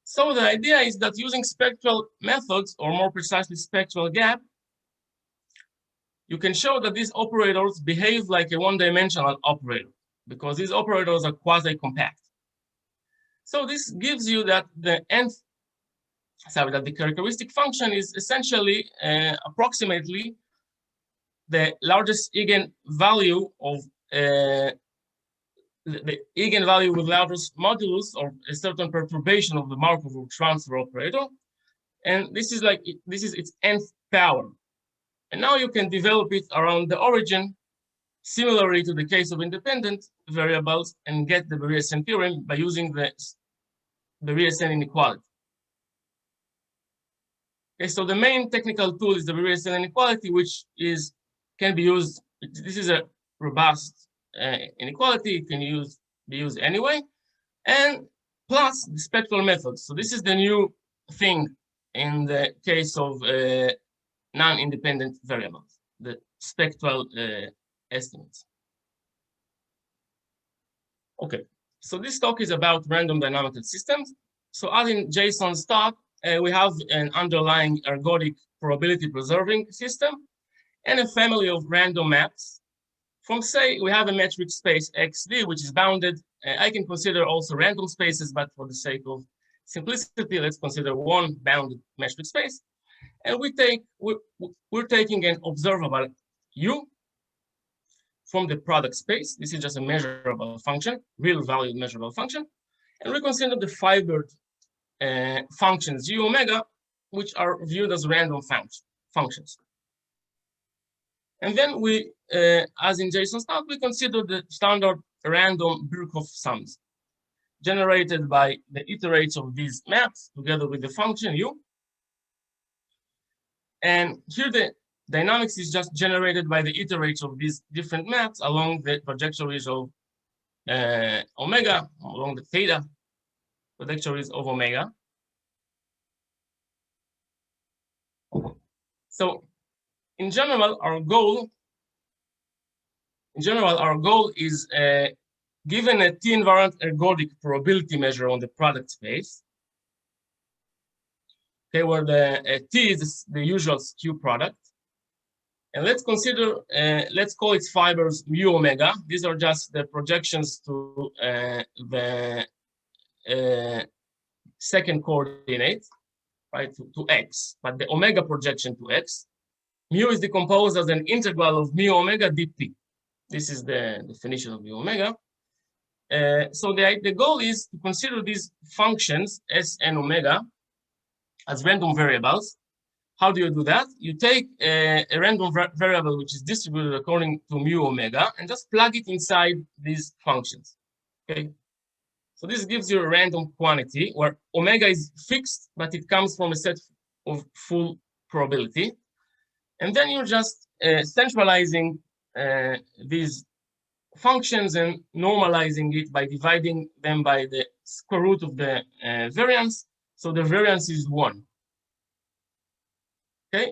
So the idea is that using spectral methods, or more precisely spectral gap, you can show that these operators behave like a one-dimensional operator, because these operators are quasi-compact. So this gives you that the characteristic function is essentially approximately the largest eigenvalue of the eigenvalue with largest modulus, or a certain perturbation of the Markov transfer operator. And this is its nth power. And now you can develop it around the origin, similarly to the case of independent variables, and get the Berry-SN theorem by using the Berry-SN inequality. Okay, so the main technical tool is the Berry-SN inequality, which can be used. This is a robust inequality. It can be used anyway, and plus the spectral method. So this is the new thing in the case of non-independent variables, the spectral estimates. Okay, so this talk is about random dynamical systems. So as in Jason's talk, we have an underlying ergodic probability preserving system and a family of random maps. From, say, we have a metric space XD, which is bounded. I can consider also random spaces, but for the sake of simplicity, let's consider one bounded metric space. And we're taking an observable U from the product space. This is just a measurable function, real valued measurable function. And we consider the fibered functions G omega, which are viewed as random functions. And then we, as in Jason's talk, we consider the standard random Birkhoff sums generated by the iterates of these maps together with the function U. And here the dynamics is just generated by the iterates of these different maps along the trajectories of omega, along the theta trajectories of omega. So in general, our goal is given a t-invariant ergodic probability measure on the product space, okay, where the T is the usual skew product. And let's consider, let's call its fibers mu omega. These are just the projections to the second coordinate, right, to x, but the omega projection to x. Mu is decomposed as an integral of mu omega dp. This is the definition of mu omega. So the goal is to consider these functions s and omega as random variables. How do you do that? You take a random variable which is distributed according to mu omega and just plug it inside these functions. Okay. So this gives you a random quantity where omega is fixed, but it comes from a set of full probability. And then you're just centralizing these functions and normalizing it by dividing them by the square root of the variance. So the variance is 1. Okay.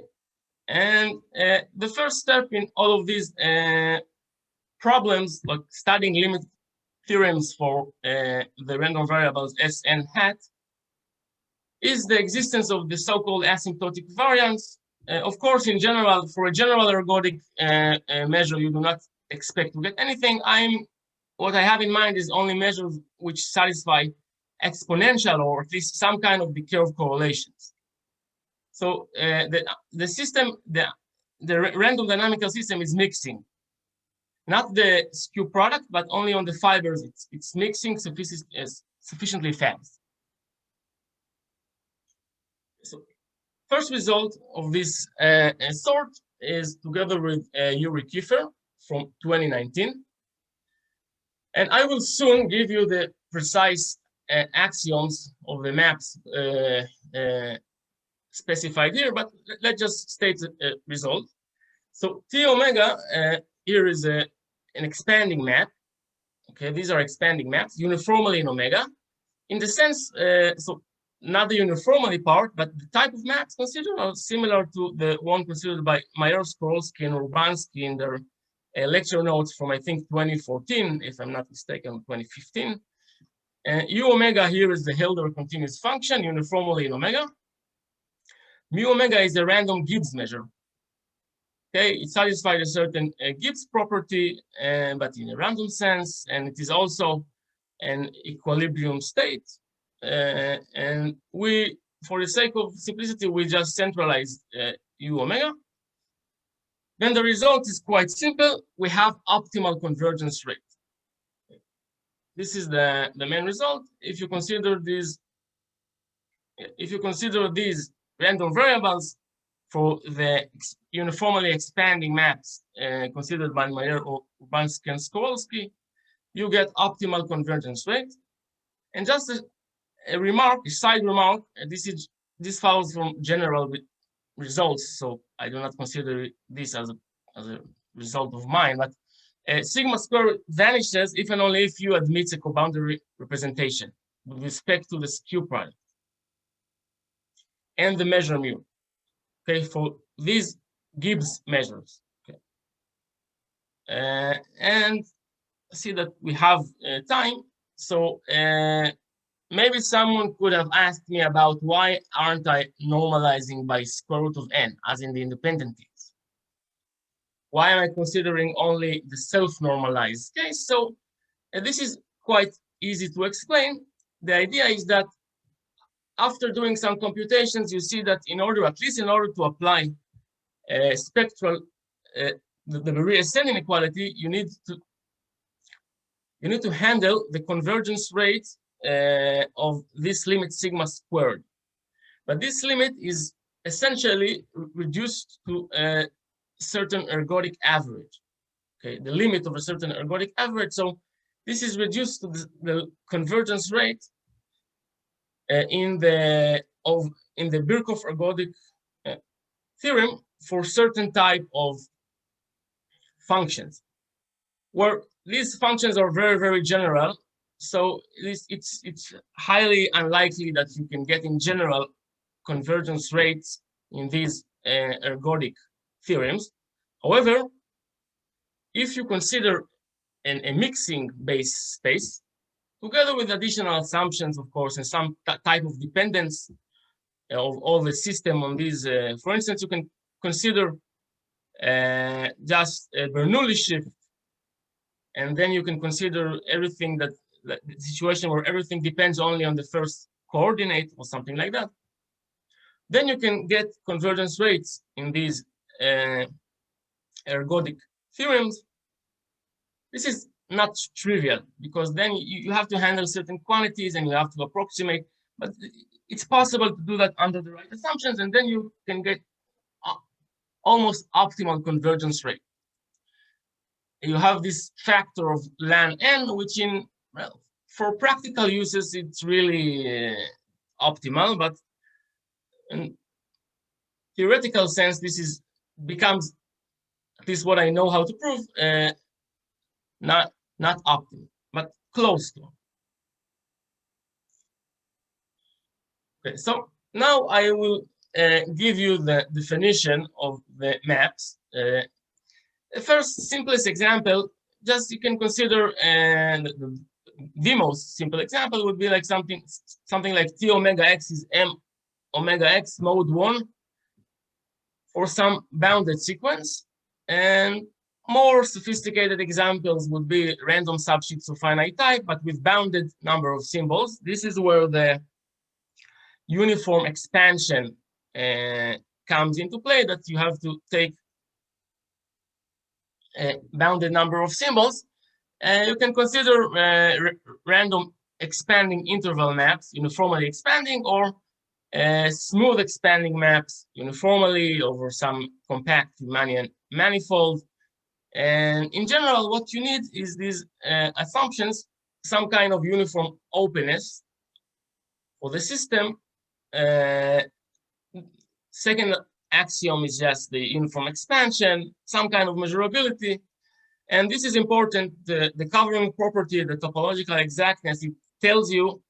And the first step in all of these problems, like studying limit theorems for the random variables s and hat, is the existence of the so-called asymptotic variance. Of course, in general, for a general ergodic measure, you do not expect to get anything. What I have in mind is only measures which satisfy exponential or at least some kind of the curve correlations. So the system, the random dynamical system is mixing, not the skew product, but only on the fibers. It's mixing sufficiently fast. So first result of this sort is together with Yuri Kiefer from 2019. And I will soon give you the precise axioms of the maps specified here, but let's just state the result. So T omega here is an expanding map. Okay, these are expanding maps uniformly in omega. In the sense, so not the uniformly part, but the type of maps considered are similar to the one considered by Mayer-Skorolsky and Urbanski in their lecture notes from, I think, 2014, if I'm not mistaken, 2015. U omega here is the Hilder continuous function uniformly in omega. Mu omega is a random Gibbs measure. Okay, it satisfies a certain Gibbs property, but in a random sense, and it is also an equilibrium state. And we, for the sake of simplicity, we just centralized U omega. Then the result is quite simple. We have optimal convergence rate. This is the main result. If you consider these random variables for the uniformly expanding maps considered by Mayer, Urbanski, and Skorolsky, you get optimal convergence rate. And just a remark, a side remark, this follows from general results, so I do not consider this as a result of mine, but sigma square vanishes if and only if you admit a coboundary representation with respect to the skew product and the measure mu. Okay, for these Gibbs measures. Okay. And see that we have time, so maybe someone could have asked me about why aren't I normalizing by square root of n, as in the independent case? Why am I considering only the self-normalized case? So this is quite easy to explain. The idea is that after doing some computations, you see that at least in order to apply spectral, the Beria-Sen inequality, you need to handle the convergence rate of this limit sigma squared. But this limit is essentially reduced to a certain ergodic average. Okay, the limit of a certain ergodic average. So this is reduced to the convergence rate in the Birkhoff ergodic theorem for certain type of functions, where these functions are very, very general. So it's highly unlikely that you can get in general convergence rates in these ergodic theorems. However, if you consider a mixing base space, together with additional assumptions, of course, and some type of dependence of all the system on these, for instance, you can consider just a Bernoulli shift, and then you can consider everything that the situation where everything depends only on the first coordinate or something like that, then you can get convergence rates in these ergodic theorems. This is not trivial because then you have to handle certain quantities and you have to approximate, but it's possible to do that under the right assumptions, and then you can get almost optimal convergence rate. You have this factor of ln n, which for practical uses, it's really optimal, but in theoretical sense, this becomes, at least what I know how to prove, not optimal, but close to. Okay, so now I will give you the definition of the maps. The first simplest example, just you can consider, the most simple example would be like something like T omega x is M omega x mode 1 for some bounded sequence. And more sophisticated examples would be random subsheets of finite type, but with bounded number of symbols. This is where the uniform expansion comes into play, that you have to take a bounded number of symbols. You can consider random expanding interval maps, uniformly expanding, or smooth expanding maps uniformly over some compact Riemannian manifold. And in general, what you need is these assumptions, some kind of uniform openness for the system. Second axiom is just the uniform expansion, some kind of measurability. And this is important, the covering property, the topological exactness, it tells you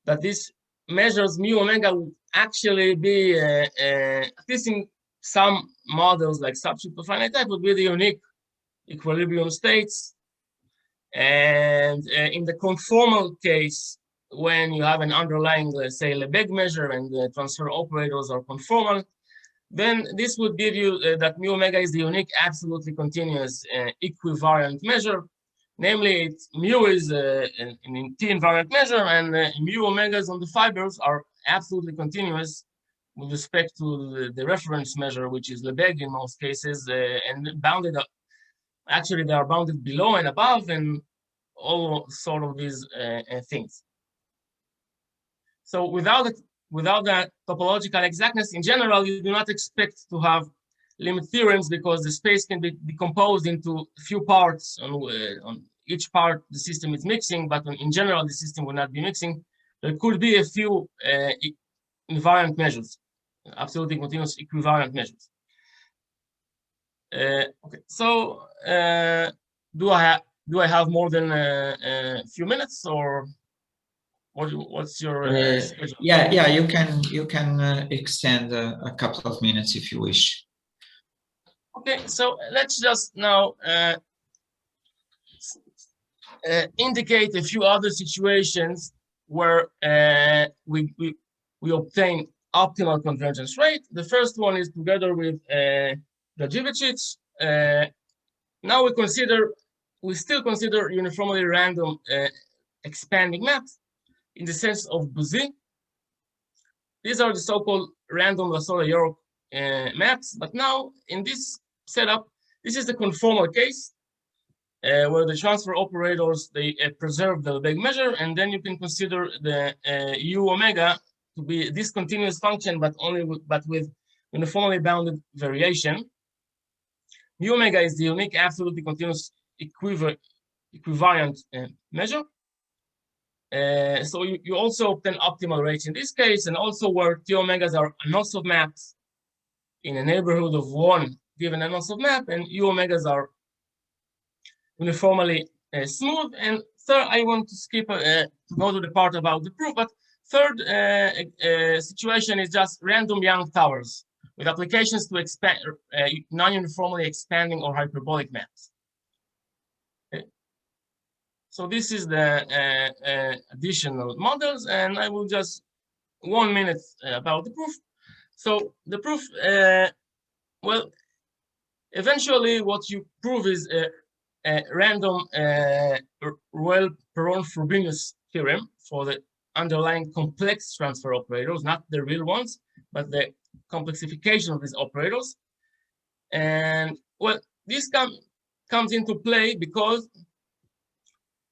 that this measures mu omega would actually be, at least in some models like subsheet of finite type, would be the unique equilibrium states. And in the conformal case, when you have an underlying, let's say, Lebesgue measure and the transfer operators are conformal, then this would give you that mu omega is the unique absolutely continuous equivariant measure. Namely, mu is an T invariant measure, and mu omegas on the fibers are absolutely continuous with respect to the reference measure, which is Lebesgue in most cases, and bounded up. Actually, they are bounded below and above, and all sort of these things. So without that topological exactness, in general, you do not expect to have limit theorems because the space can be decomposed into a few parts. On each part, the system is mixing, but in general, the system will not be mixing. There could be a few invariant measures, absolutely continuous equivariant measures. Okay, so do I have more than a few minutes, or what's your schedule? Yeah, you can extend a couple of minutes if you wish. Okay, so let's just now indicate a few other situations where we obtain optimal convergence rate. The first one is together with Gajivicic. Now we still consider uniformly random expanding maps in the sense of Bouzy. These are the so-called random Lasorda-York maps, but now in this setup, this is the conformal case where the transfer operators, they preserve the Lebesgue measure, and then you can consider the U omega to be a discontinuous function, but with uniformly bounded variation. Mu omega is the unique absolutely continuous equivariant measure. So you also obtain optimal rates in this case, and also where T omegas are Anosov maps in a neighborhood of 1 given Anosov map, and U omegas are uniformly smooth. And third, I want to skip to go to the part about the proof, but third situation is just random Young towers with applications to expand non-uniformly expanding or hyperbolic maps. Okay. So this is the additional models, and I will just 1 minute about the proof. So the proof, well, Eventually, what you prove is a random Reuel-Perron-Frobenius theorem for the underlying complex transfer operators, not the real ones, but the complexification of these operators. And well, this comes into play because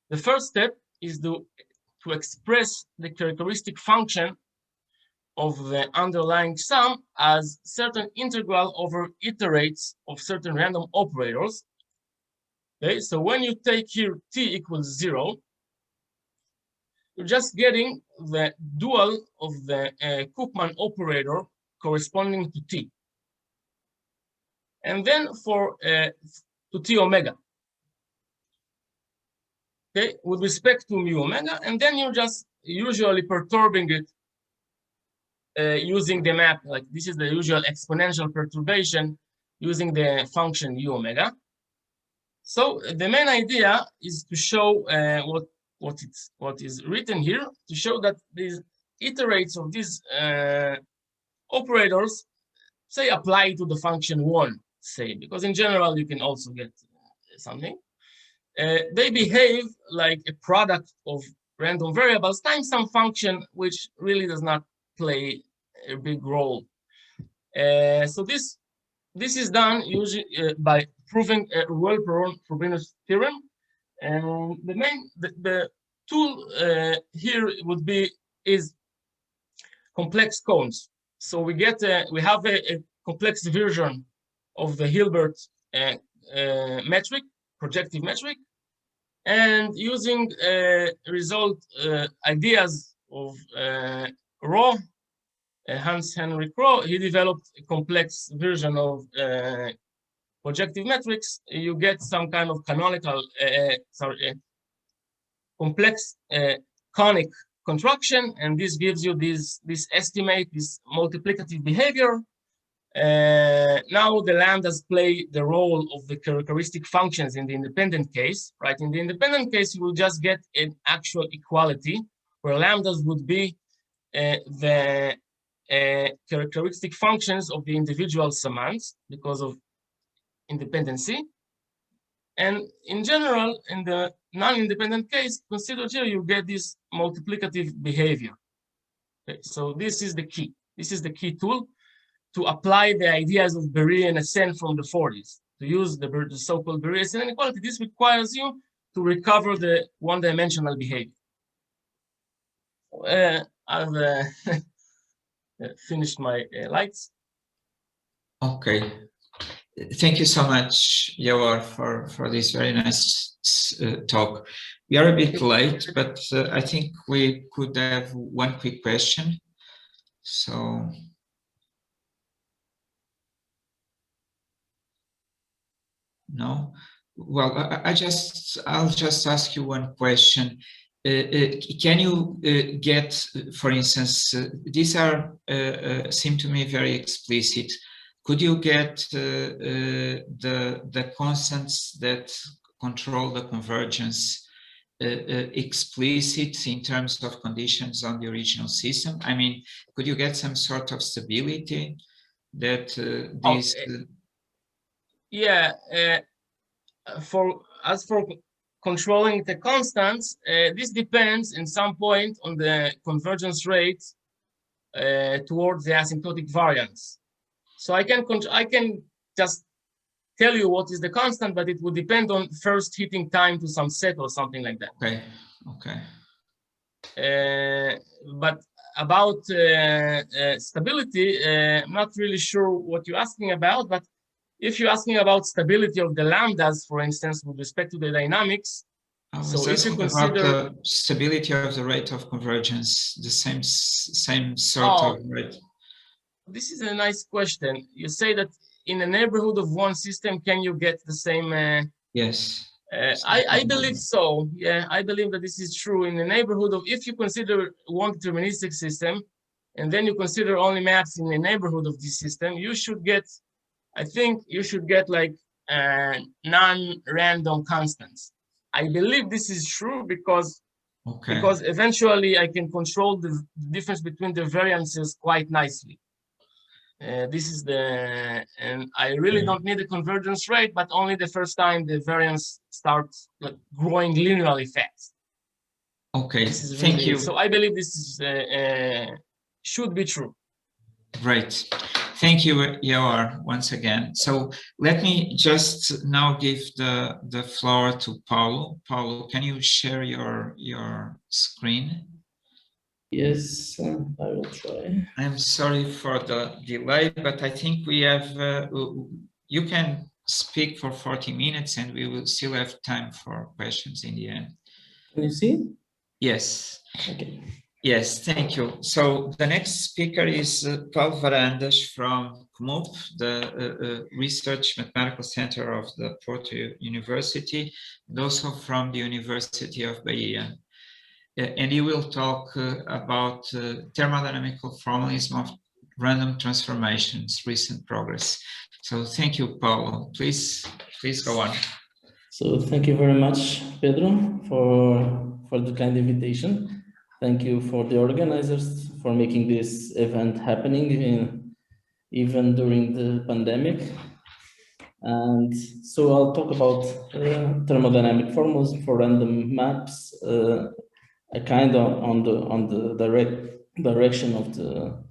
the first step is to express the characteristic function of the underlying sum as certain integral over iterates of certain random operators. Okay, so when you take here t equals 0, you're just getting the dual of the Koopman operator corresponding to t. And then for to t omega, okay, with respect to mu omega, and then you're just usually perturbing it using the map, like this is the usual exponential perturbation using the function u omega. So the main idea is to show what is written here, to show that these iterates of these operators, say, apply to the function 1, say, because in general you can also get something. They behave like a product of random variables times some function which really does not play a big role. So this is done usually by proving a Reuel-Perron-Frobenius theorem. And the tool here would be complex cones. So we have a complex version of the Hilbert metric, projective metric, and using result ideas of Rho, Hans Henrik Rho, he developed a complex version of projective metrics. You get some kind of canonical, complex conic contraction, and this gives you this estimate, this multiplicative behavior. Now the lambdas play the role of the characteristic functions in the independent case, right? In the independent case, you will just get an actual equality where lambdas would be the characteristic functions of the individual summands because of independency. And in general, in the non-independent case, considered here, you get this multiplicative behavior. Okay, so this is the key. This is the key tool to apply the ideas of Beria ascent from the 40s, to use the so-called Beria ascent inequality. This requires you to recover the one-dimensional behavior. I've finished my lights. Okay. Thank you so much, Yoar, for this very nice talk. We are a bit late, but I think we could have one quick question. So, no? Well, I'll just ask you one question. Can you get, for instance, these are seem to me very explicit. Could you get the constants that control the convergence explicit in terms of conditions on the original system? I mean, could you get some sort of stability that these? Yeah. As for controlling the constants, this depends in some point on the convergence rate towards the asymptotic variance. So I can just tell you what is the constant, but it would depend on first hitting time to some set or something like that. Okay. Okay. But about stability, I'm not really sure what you're asking about, but if you're asking about stability of the lambdas, for instance, with respect to the dynamics, so if you consider about the stability of the rate of convergence, the same sort of rate. This is a nice question. You say that in the neighborhood of one system, can you get the same? Yes. I believe so. Yeah, I believe that this is true in the neighborhood of, if you consider one deterministic system, and then you consider only maps in the neighborhood of this system, you should get, I think you should get like non-random constants. I believe this is true because eventually I can control the difference between the variances quite nicely. This is and I really don't need a convergence rate, but only the first time the variance starts like, growing linearly fast. Okay, This is thank really, you. so I believe this is, should be true. Great. Thank you, Yoar, once again. So let me just now give the floor to Paulo. Paulo, can you share your screen? Yes, I will try. I'm sorry for the delay, but I think we have, you can speak for 40 minutes and we will still have time for questions in the end. Can you see? Yes. Okay. Yes, thank you. So the next speaker is Paulo Varandas from CMUP, the Research Mathematical Center of the Porto University, and also from the University of Bahia. And he will talk about thermodynamical formalism of random transformations, recent progress. So thank you, Paulo. Please go on. So thank you very much, Pedro, for the kind invitation. Thank you for the organizers for making this event happening even during the pandemic. And so I'll talk about thermodynamic formalism for random maps, a kind of on the direction of the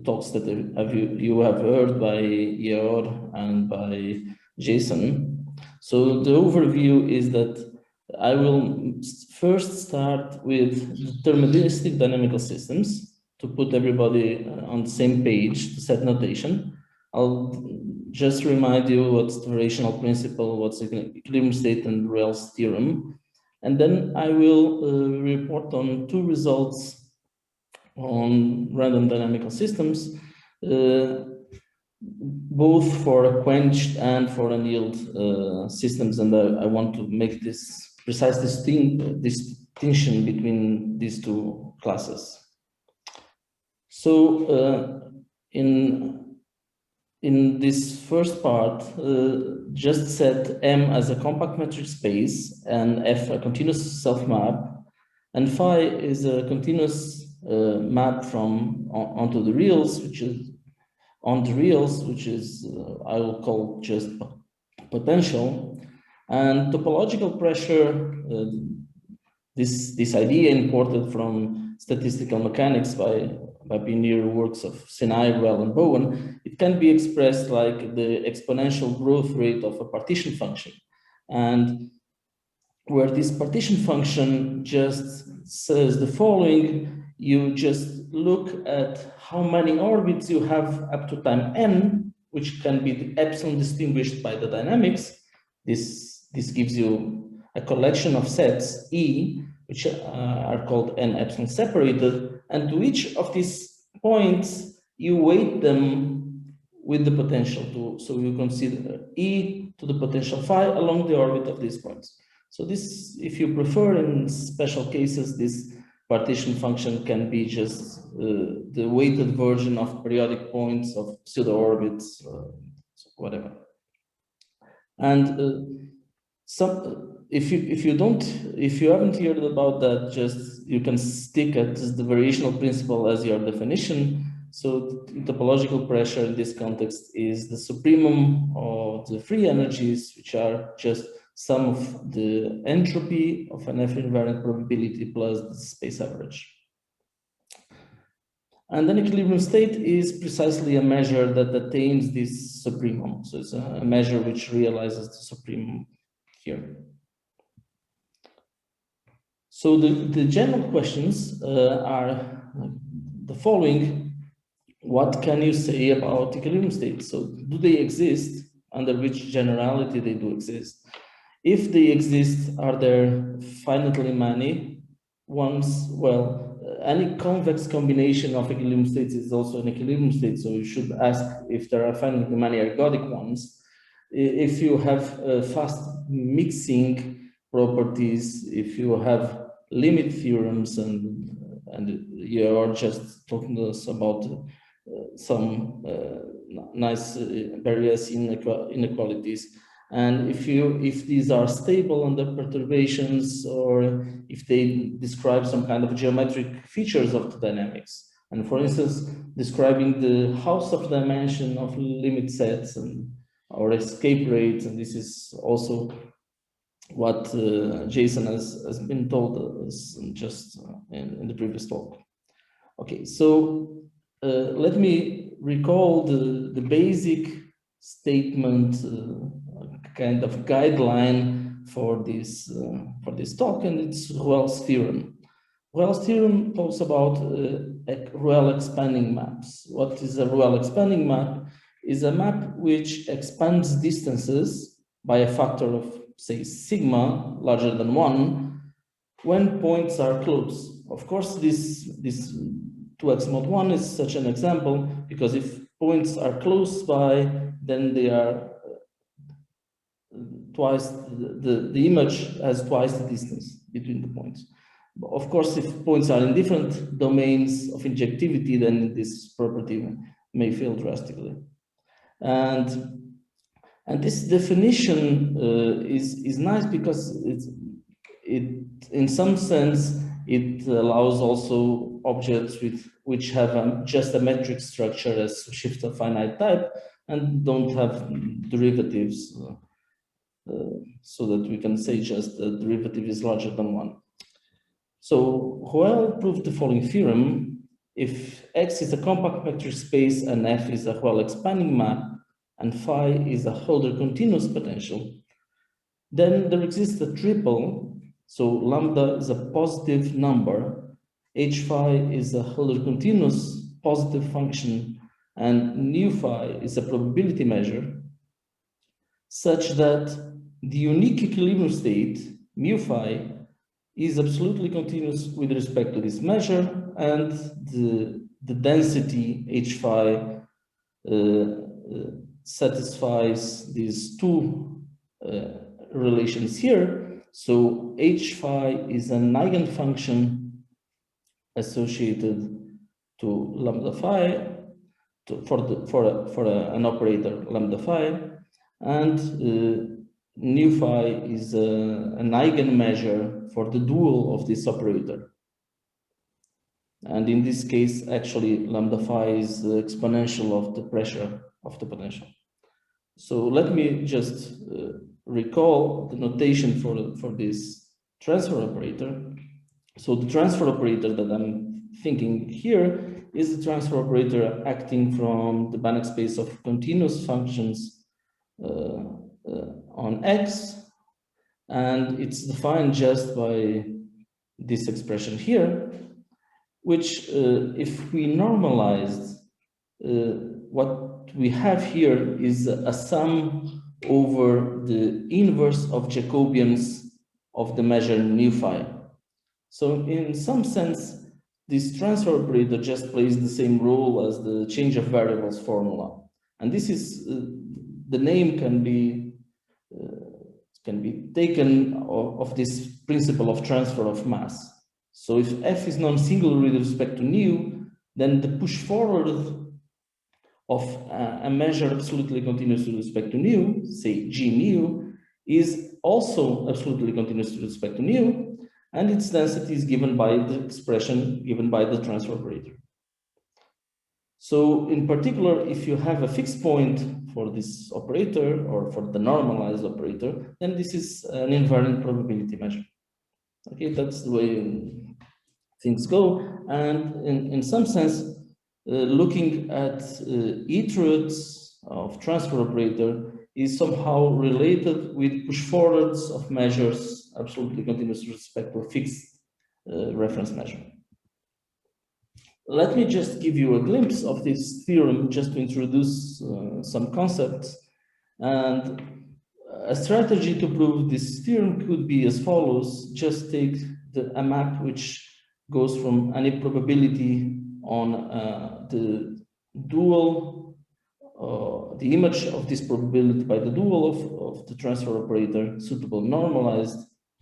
talks that you have heard by Georg and by Jason. So the overview is that I will first start with deterministic dynamical systems to put everybody on the same page to set notation. I'll just remind you what's the rational principle, what's the equilibrium state and Reel's theorem. And then I will report on two results on random dynamical systems, both for quenched and for annealed systems. And I want to make this precise distinction between these two classes. So in this first part, just set M as a compact metric space and F a continuous self-map, and phi is a continuous map from onto the reals, which is I will call just potential, and topological pressure. This idea imported from statistical mechanics by pioneer works of Sinai, Ruel, and Bowen, it can be expressed like the exponential growth rate of a partition function. And where this partition function just says the following, you just look at how many orbits you have up to time n, which can be the epsilon distinguished by the dynamics. This gives you a collection of sets E, which are called n epsilon separated, and to each of these points, you weight them with the potential so you consider E to the potential phi along the orbit of these points. So this, if you prefer, in special cases, this partition function can be just the weighted version of periodic points of pseudo orbits, whatever. And if you haven't heard about that, just you can stick at the variational principle as your definition. So the topological pressure in this context is the supremum of the free energies, which are just sum of the entropy of an F-invariant probability plus the space average. And then equilibrium state is precisely a measure that attains this supremum. So it's a measure which realizes the supremum here. So the general questions are the following. What can you say about equilibrium states? So do they exist? Under which generality they do exist? If they exist, are there finitely many ones? Well, any convex combination of equilibrium states is also an equilibrium state. So you should ask if there are finitely many ergodic ones. If you have fast mixing properties, if you have limit theorems, and you are just talking to us about some nice various inequalities, and if these are stable under perturbations, or if they describe some kind of geometric features of the dynamics, And for instance, describing the house of dimension of limit sets and our escape rates, and this is also what Jason has been told us just in the previous talk. Okay, so let me recall the basic statement, kind of guideline for this talk, and it's Ruel's theorem. Ruel's theorem talks about Ruel expanding maps. What is a Ruel expanding map? Is a map which expands distances by a factor of, say, sigma larger than 1 when points are close. Of course, this 2x mod 1 is such an example, because if points are close by, then they are twice, the image has twice the distance between the points. Of course, if points are in different domains of injectivity, then this property may fail drastically. And this definition is nice because it in some sense it allows also objects which have just a metric structure as shift of finite type and don't have derivatives, so that we can say just the derivative is larger than 1. So Ruel proved the following theorem: if X is a compact metric space and F is a Ruel expanding map and phi is a Hölder continuous potential, then there exists a triple. So lambda is a positive number, h phi is a Hölder continuous positive function, and nu phi is a probability measure, such that the unique equilibrium state, mu phi, is absolutely continuous with respect to this measure, and the density h phi satisfies these two relations here. So h phi is an eigenfunction associated to lambda phi for an operator lambda phi, and nu phi is an eigenmeasure for the dual of this operator. And in this case, actually, lambda phi is the exponential of the pressure of the potential. So let me just recall the notation for this transfer operator. So the transfer operator that I'm thinking here is the transfer operator acting from the Banach space of continuous functions on X, and it's defined just by this expression here, which if we normalized, what we have here is a sum over the inverse of Jacobians of the measure nu phi. So in some sense, this transfer operator just plays the same role as the change of variables formula. And this is, the name can be taken of this principle of transfer of mass. So if F is non-singular with respect to nu, then the push forward of a measure absolutely continuous with respect to nu, say G nu, is also absolutely continuous with respect to nu, and its density is given by the expression given by the transfer operator. So in particular, if you have a fixed point for this operator or for the normalized operator, then this is an invariant probability measure. Okay, that's the way things go. And in some sense, looking at iterates of transfer operator is somehow related with push forwards of measures absolutely continuous with respect to a fixed reference measure. Let me just give you a glimpse of this theorem just to introduce some concepts. And a strategy to prove this theorem could be as follows: just take a map which goes from any probability on the dual, the image of this probability by the dual of the transfer operator suitable normalized.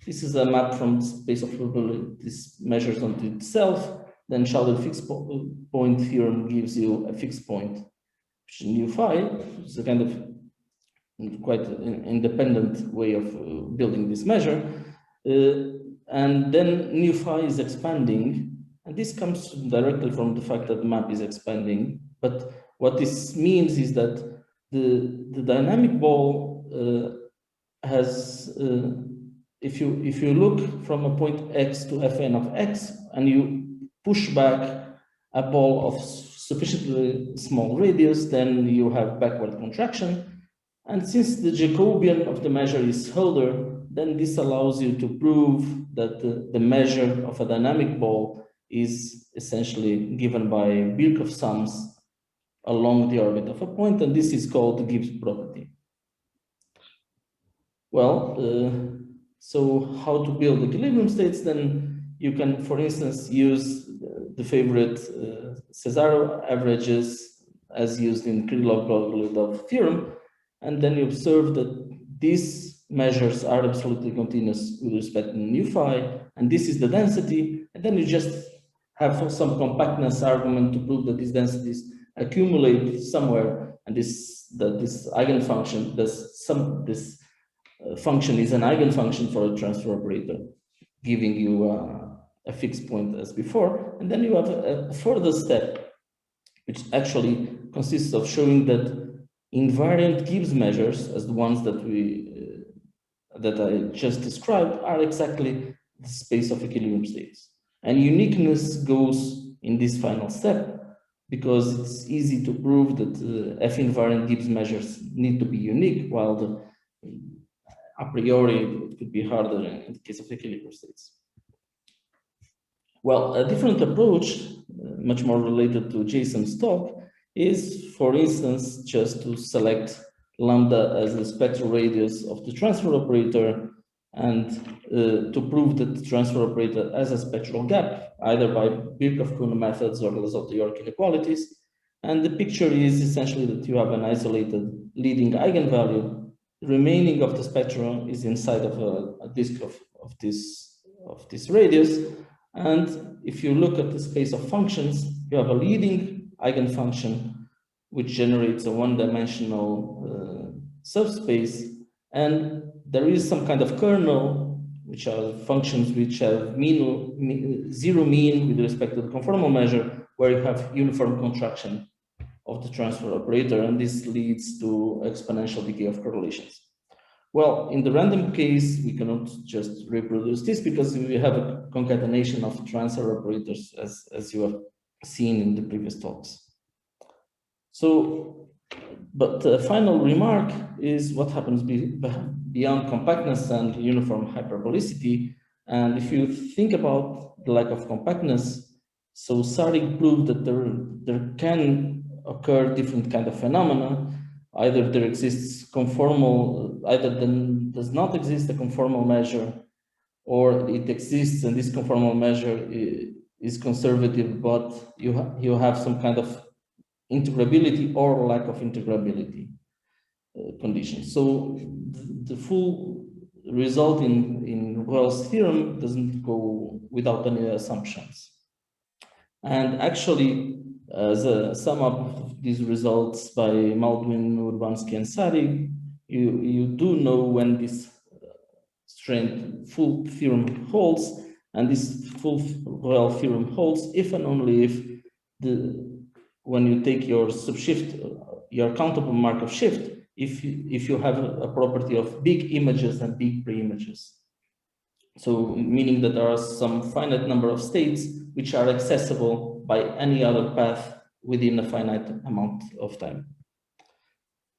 This is a map from the space of probability. This measures onto itself. Then Schauder fixed point theorem gives you a fixed point, which is nu phi, which is a kind of quite an independent way of building this measure. And then nu phi is expanding, And this comes directly from the fact that the map is expanding. But what this means is that the dynamic ball has, if you look from a point x to fn of x, and you push back a ball of sufficiently small radius, then you have backward contraction. And since the Jacobian of the measure is Hölder, then this allows you to prove that the measure of a dynamic ball is essentially given by Birkhoff sums along the orbit of a point, and this is called the Gibbs property. Well, so how to build equilibrium states? Then you can, for instance, use the favorite Cesaro averages as used in Krylov-Gogolev theorem, and then you observe that these measures are absolutely continuous with respect to nu phi, and this is the density, and then you just have some compactness argument to prove that these densities accumulate somewhere, and this eigenfunction, this function is an eigenfunction for a transfer operator, giving you a fixed point as before. And then you have a further step, which actually consists of showing that invariant Gibbs measures, as the ones that I just described, are exactly the space of equilibrium states. And uniqueness goes in this final step, because it's easy to prove that F-invariant Gibbs measures need to be unique, while a priori it could be harder in the case of equilibrium states. Well, a different approach, much more related to Jason's talk, is, for instance, just to select lambda as the spectral radius of the transfer operator, and to prove that the transfer operator has a spectral gap, either by Birkhoff-Kuhn methods or Lizotte-York inequalities. And the picture is essentially that you have an isolated leading eigenvalue. The remaining of the spectrum is inside of a disk of this radius. And if you look at the space of functions, you have a leading eigenfunction which generates a one-dimensional subspace, and there is some kind of kernel, which are functions which have zero mean with respect to the conformal measure, where you have uniform contraction of the transfer operator, and this leads to exponential decay of correlations. Well, in the random case, we cannot just reproduce this because we have a concatenation of transfer operators, as you have seen in the previous talks. So, but the final remark is what happens beyond compactness and uniform hyperbolicity. And if you think about the lack of compactness, so Sarig proved that there can occur different kind of phenomena. Either there exists conformal, either then does not exist a conformal measure, or it exists and this conformal measure is conservative, but you have some kind of integrability or lack of integrability condition. So the full result in Wells' theorem doesn't go without any assumptions. And actually, as a sum up of these results by Maldwin, Urbanski, and Sarig, you do know when this full theorem holds, and this full Well theorem holds if and only if when you take your subshift, your countable Markov shift, if you have a property of big images and big pre-images. So meaning that there are some finite number of states which are accessible by any other path within a finite amount of time.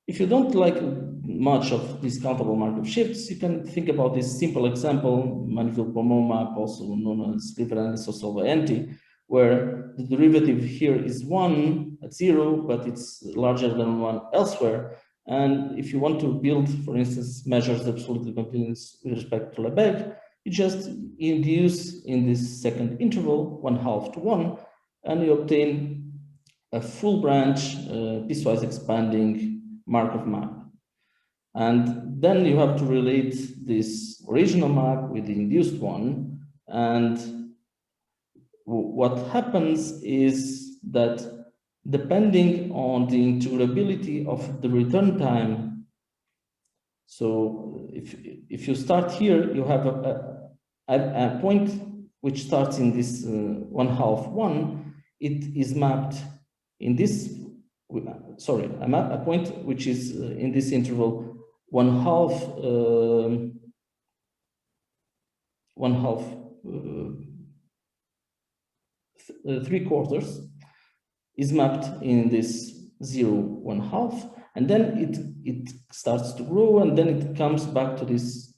If you don't like much of these countable Markov shifts, you can think about this simple example, Manville-Pomot map, also known as Liverani-Sosolva-Enti, where the derivative here is 1 at 0, but it's larger than 1 elsewhere. And if you want to build, for instance, measures absolutely continuous with respect to Lebesgue, you just induce in this second interval 1/2 to 1, and you obtain a full branch, piecewise expanding Markov map. And then you have to relate this original map with the induced one. And what happens is that depending on the integrability of the return time, so if you start here, you have a point which starts in this 1/2 1, it is mapped in this, sorry, a point which is in this interval 1/2 3/4 is mapped in this 0 1/2, and then it starts to grow, and then it comes back to this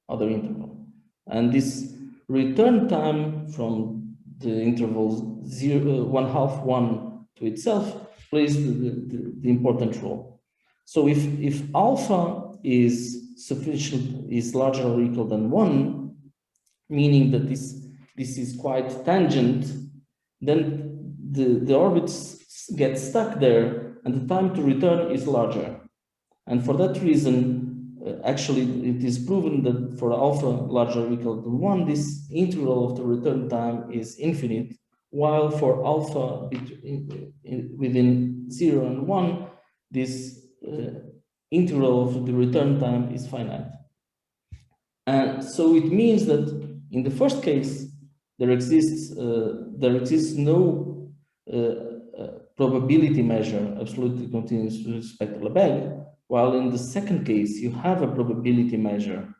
other interval. And this return time from the interval 1/2 1 to itself plays the important role. So if alpha is sufficient, is larger or equal than 1, meaning that this is quite tangent, then the orbits get stuck there and the time to return is larger. And for that reason, actually it is proven that for alpha larger or equal to 1, this integral of the return time is infinite, while for alpha within 0 and 1, this integral of the return time is finite. And so it means that in the first case, there exists no probability measure absolutely continuous with respect to Lebesgue, while in the second case, you have a probability measure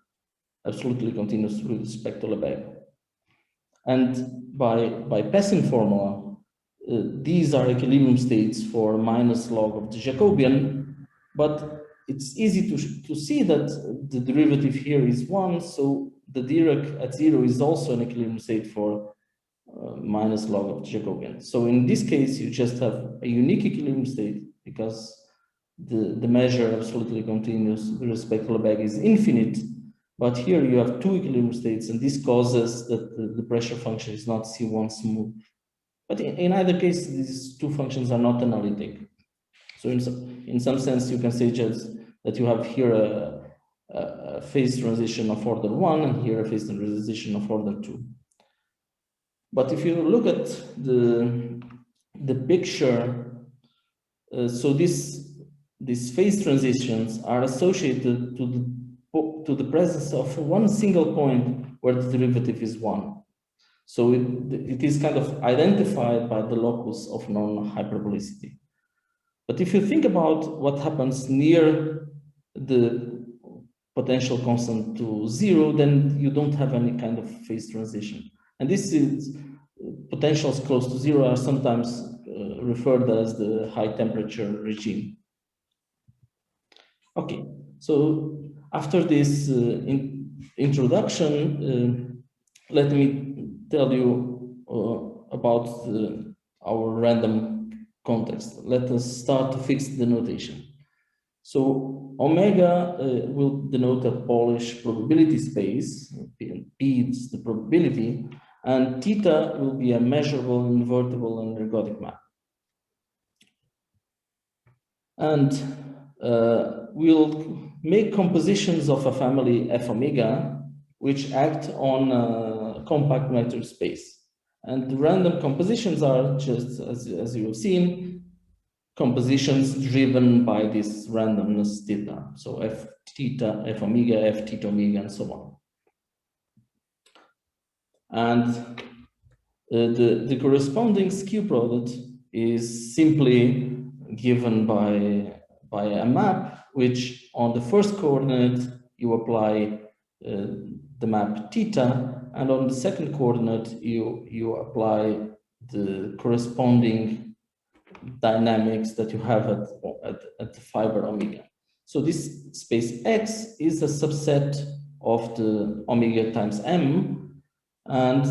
absolutely continuous with respect to Lebesgue. And by passing formula, these are equilibrium states for minus log of the Jacobian, but it's easy to see that the derivative here is 1, so the Dirac at 0 is also an equilibrium state for minus log of the Jacobian. So in this case, you just have a unique equilibrium state because the measure absolutely continuous with respect to Lebesgue is infinite, but here you have two equilibrium states, and this causes that the pressure function is not C1 smooth. But in either case, these two functions are not analytic. So in some sense, you can say just that you have here a phase transition of order 1 and here a phase transition of order 2. But if you look at the picture, so these phase transitions are associated to the presence of one single point where the derivative is 1. So it is kind of identified by the locus of non-hyperbolicity. But if you think about what happens near the potential constant to 0, then you don't have any kind of phase transition. And this is potentials close to 0 are sometimes referred as the high temperature regime. Okay, so after this introduction, let me tell you about our random context. Let us start to fix the notation. So omega will denote a Polish probability space, P is the probability, and theta will be a measurable, invertible, and ergodic map. And we'll make compositions of a family F omega, which act on a compact metric space. And the random compositions are just, as you have seen, compositions driven by this randomness theta. So F theta, F omega, F theta omega, and so on. And the corresponding skew product is simply given by a map, which on the first coordinate, you apply the map theta, and on the second coordinate, you apply the corresponding dynamics that you have at the fiber omega. So this space X is a subset of the omega times M. And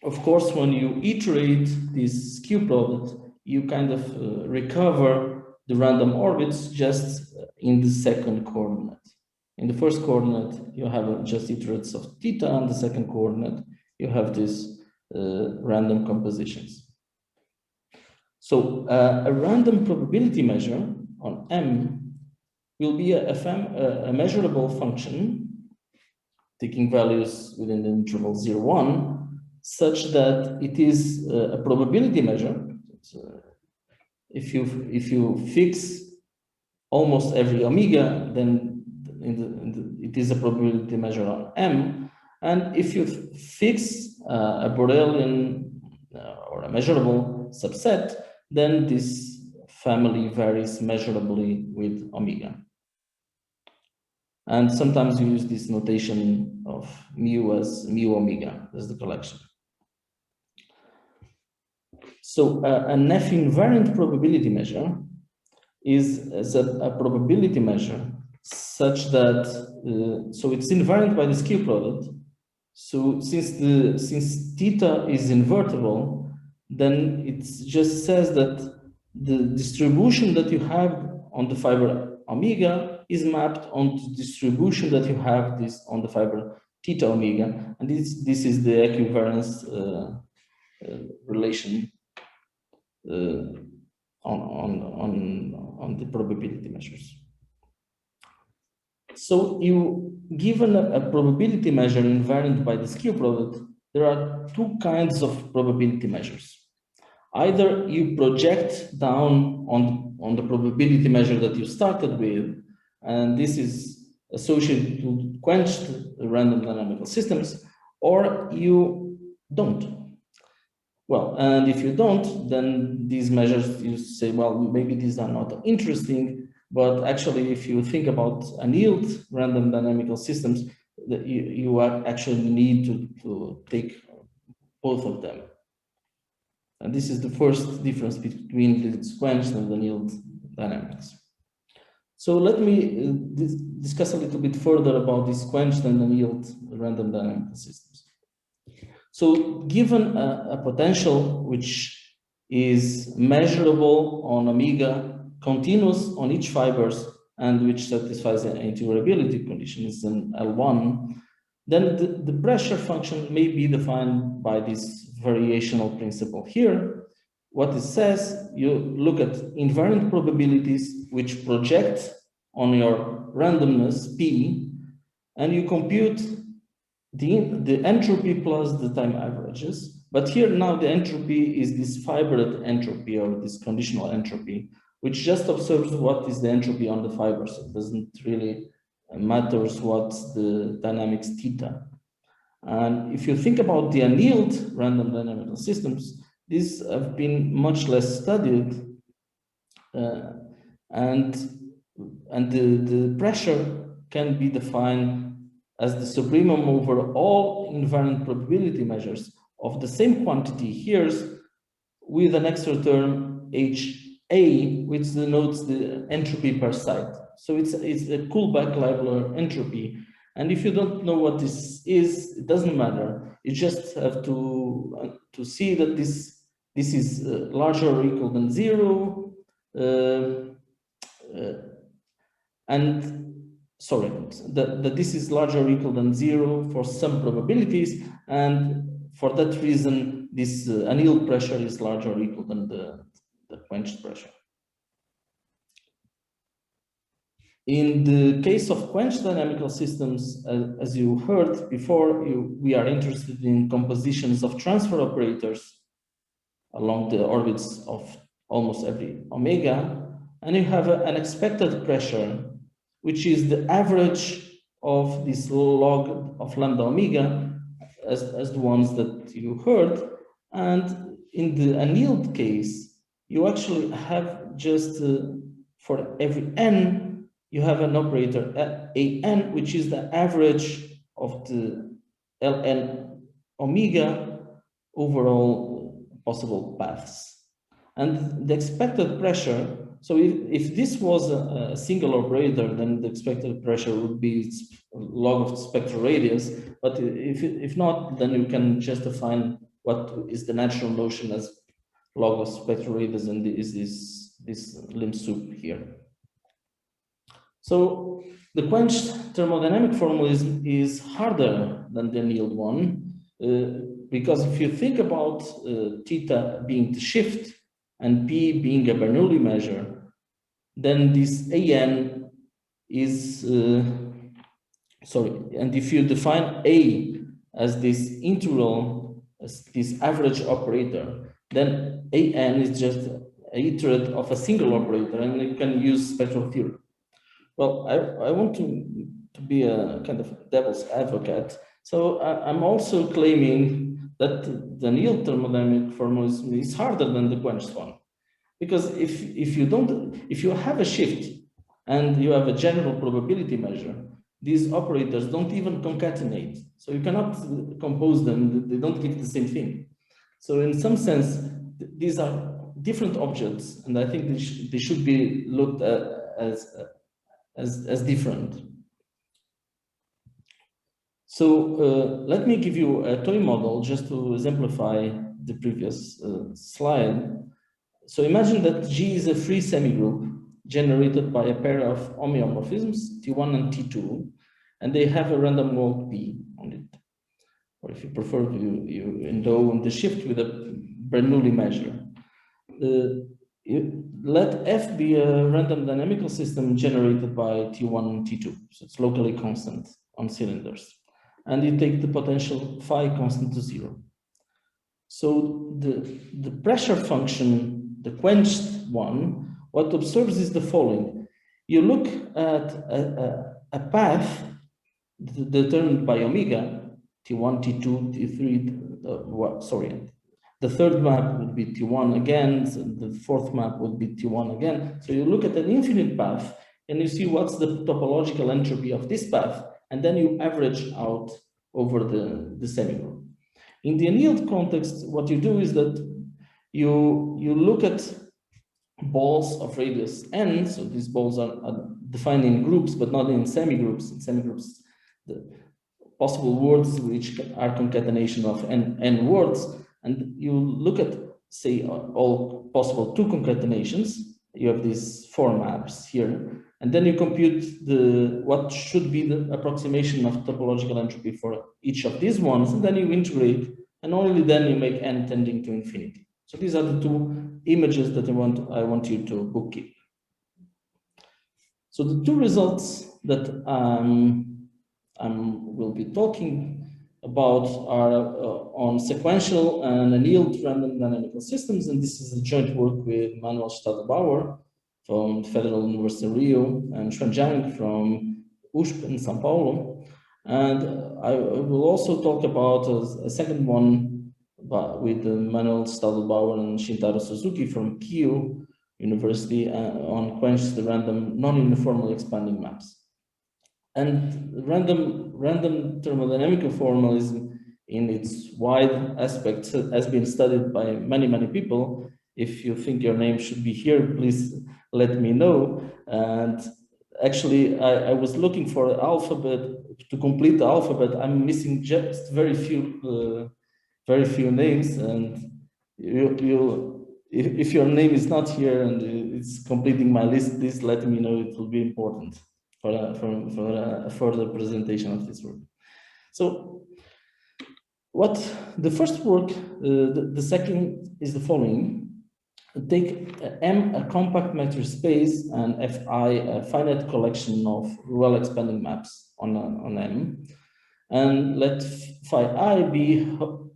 of course, when you iterate this skew product, you kind of recover the random orbits just in the second coordinate. In the first coordinate, you have just iterates of theta, and the second coordinate, you have these random compositions. So a random probability measure on M will be a measurable function, taking values within the interval 0, 1, such that it is a probability measure. If you fix almost every omega, then it is a probability measure on M. And if you fix a Borelian or a measurable subset, then this family varies measurably with omega. And sometimes you use this notation of mu as mu omega as the collection. So an F invariant probability measure is a probability measure such that, so it's invariant by the skew product. So since theta is invertible, then it just says that the distribution that you have on the fiber omega is mapped onto the distribution that you have this on the fiber theta omega, and this is the equivariance relation on the probability measures. So given a probability measure invariant by the skew product, there are two kinds of probability measures. Either you project down on the probability measure that you started with, and this is associated with quenched random dynamical systems, or you don't. Well, and if you don't, then these measures, you say, well, maybe these are not interesting, but actually, if you think about annealed random dynamical systems, you actually need to take both of them. And this is the first difference between the quenched and annealed dynamics. So let me discuss a little bit further about these quenched and annealed random dynamical systems. So given a potential which is measurable on omega, continuous on each fibers, and which satisfies an integrability condition, is an L1, then the pressure function may be defined by this variational principle here. What it says, you look at invariant probabilities which project on your randomness P, and you compute the entropy plus the time averages. But here now the entropy is this fibered entropy or this conditional entropy, which just observes what is the entropy on the fibers. It doesn't really matters what's the dynamics theta. And if you think about the annealed random dynamical systems, these have been much less studied, and the pressure can be defined as the supremum over all invariant probability measures of the same quantity here with an extra term HA, which denotes the entropy per site. So it's a Kullback-Leibler entropy. And if you don't know what this is, it doesn't matter. You just have to see that this is larger or equal than 0. That this is larger or equal than 0 for some probabilities, and for that reason, this annealed pressure is larger or equal than the quenched pressure. In the case of quenched dynamical systems, as you heard before, we are interested in compositions of transfer operators along the orbits of almost every omega, and you have an expected pressure, which is the average of this log of lambda omega as the ones that you heard. And in the annealed case, you actually have just for every n, you have an operator an, which is the average of the ln omega overall possible paths. And the expected pressure, so if this was a single operator, then the expected pressure would be log of the spectral radius. But if not, then you can just define what is the natural motion as log of spectral radius, and is this limb soup here. So the quenched thermodynamic formula is harder than the annealed one, because if you think about theta being the shift and P being a Bernoulli measure, then this AN is, and if you define A as this integral, as this average operator, then AN is just an iterate of a single operator, and you can use spectral theory. Well, I want to be a kind of devil's advocate So I'm also claiming that the annealed thermodynamic formalism is harder than the quenched one, because if you have a shift and you have a general probability measure, these operators don't even concatenate. So you cannot compose them, they don't give the same thing. So in some sense, these are different objects, and I think they should be looked at as different. So let me give you a toy model just to exemplify the previous slide. So imagine that G is a free semigroup generated by a pair of homeomorphisms, T1 and T2, and they have a random walk P on it. Or if you prefer, you endow the shift with a Bernoulli measure. Let F be a random dynamical system generated by T1 and T2. So it's locally constant on cylinders. And you take the potential phi constant to 0. So the pressure function, the quenched one, what observes is the following. You look at a path determined by omega, T1, T2, T3, sorry. The third map would be T1 again, so the fourth map would be T1 again. So you look at an infinite path and you see what's the topological entropy of this path, and then you average out over the semigroup. In the annealed context, what you do is that you look at balls of radius n, so these balls are defined in groups, but not in semigroups. In semigroups, the possible words which are concatenation of n words, and you look at, say, all possible 2 concatenations. You have these 4 maps here, and then you compute what should be the approximation of topological entropy for each of these ones, and then you integrate, and only then you make n tending to infinity. So these are the 2 images that I want you to bookkeep. So the 2 results that will be talking about are on sequential and annealed random dynamical systems, and this is a joint work with Manuel Stadelbauer from Federal University of Rio and Xuan Zhang from USP in São Paulo. And I will also talk about a second one with Manuel Stadelbauer and Shintaro Suzuki from Keio University on quenched random non-uniformly expanding maps. And random thermodynamical formalism in its wide aspects has been studied by many, many people. If you think your name should be here, please let me know. And actually, I was looking for the alphabet to complete the alphabet. I'm missing just very few names, and if your name is not here and it's completing my list, please let me know. It will be important for a further presentation of this work. So, what the first work, the second is the following. Take M, a compact metric space, and Fi, a finite collection of well expanding maps on M, and let phi I be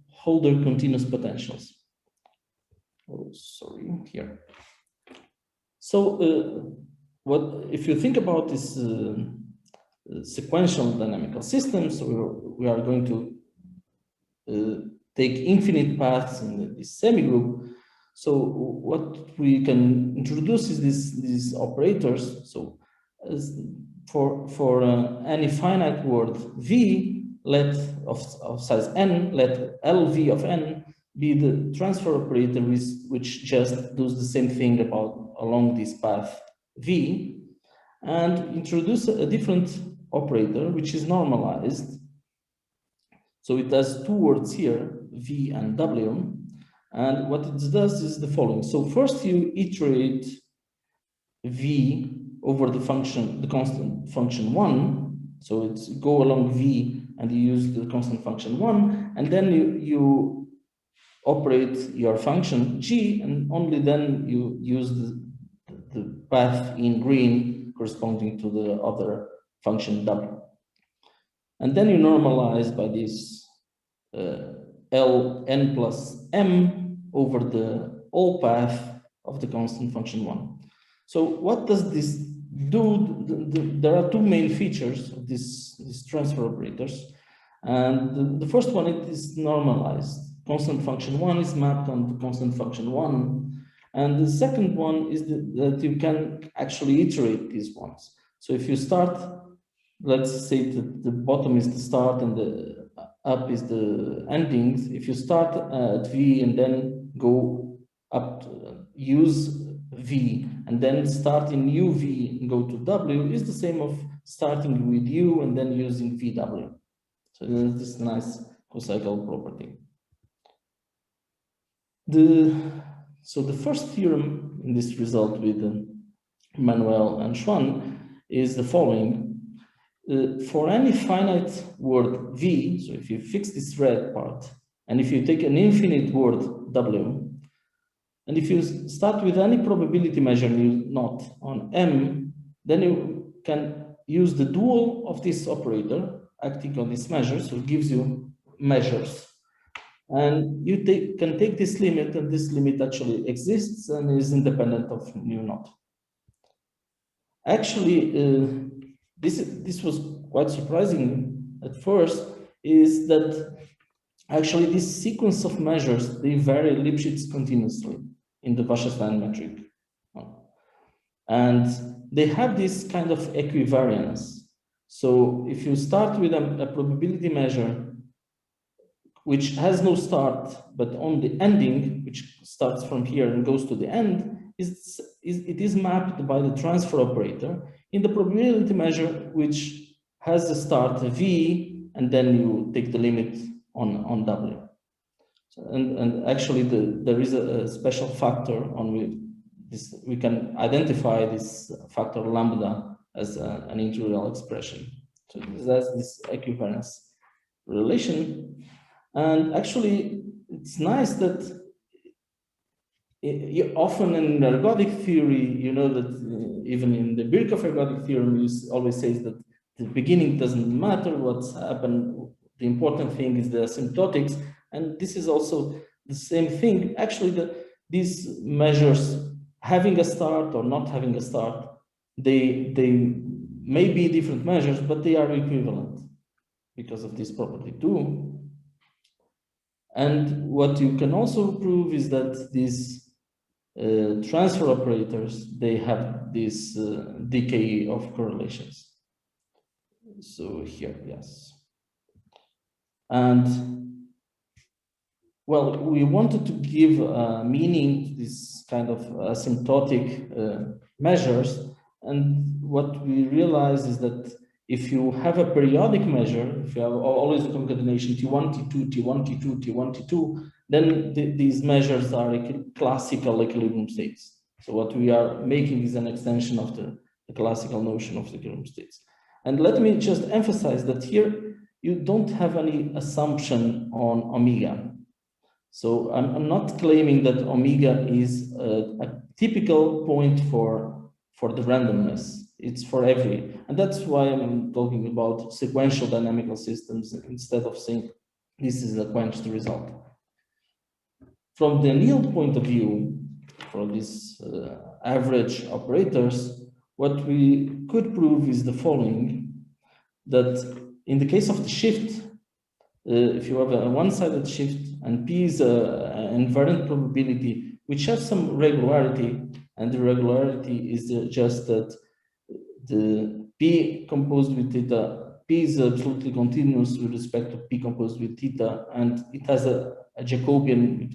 Holder continuous potentials. Oh, sorry, here. So, what if you think about this sequential dynamical systems? We are going to take infinite paths in this semigroup. So what we can introduce is these operators. So for any finite word V, let of size n, let LV of n be the transfer operator which just does the same thing along this path V, and introduce a different operator which is normalized. So it has 2 words here, V and W, and what it does is the following. So first you iterate V over the constant function 1. So it's go along V and you use the constant function 1, and then you operate your function G, and only then you use the path in green corresponding to the other function W. And then you normalize by this Ln plus M over the all path of the constant function 1. So what does this do? There are 2 main features of these transfer operators. And the first one, it is normalized. Constant function 1 is mapped on the constant function 1. And the second one is that you can actually iterate these ones. So if you start, let's say that the bottom is the start and the up is the endings. If you start at V and then go up, use V, and then start in new V and go to W, is the same of starting with U and then using VW. So there's this nice co-cycle property. So the first theorem in this result with Manuel and Schwann is the following. For any finite word V, so if you fix this red part, and if you take an infinite word W, and if you start with any probability measure not on M, then you can use the dual of this operator acting on this measure, so it gives you measures. And you can take this limit, and this limit actually exists and is independent of mu naught. Actually, this was quite surprising at first, is that actually this sequence of measures, they vary Lipschitz continuously in the Wasserstein metric. And they have this kind of equivariance. So if you start with a probability measure which has no start, but on the ending, which starts from here and goes to the end, it is mapped by the transfer operator in the probability measure, which has a start V, and then you take the limit on W. So, and actually, there is a special factor on which we can identify this factor lambda as an integral expression. So that's this equivalence relation. And actually, it's nice that often in ergodic theory, you know that even in the Birkhoff ergodic theorem, you always say that the beginning doesn't matter what's happened. The important thing is the asymptotics. And this is also the same thing. Actually, these measures, having a start or not having a start, they may be different measures, but they are equivalent because of this property too. And what you can also prove is that these transfer operators, they have this decay of correlations. So here, yes. And well, we wanted to give meaning to this kind of asymptotic measures. And what we realize is that if you have a periodic measure, if you have always a concatenation T1, T2, T1, T2, T1, T2, then these measures are classical equilibrium states. So what we are making is an extension of the classical notion of the equilibrium states. And let me just emphasize that here you don't have any assumption on omega. So I'm not claiming that omega is a typical point for the randomness. It's for every, and that's why I'm talking about sequential dynamical systems instead of saying this is a quenched result. From the annealed point of view, for these average operators, what we could prove is the following, that in the case of the shift, if you have a one-sided shift and P is an invariant probability, which has some regularity, and the regularity is just that the P composed with theta, P is absolutely continuous with respect to P composed with theta, and it has a Jacobian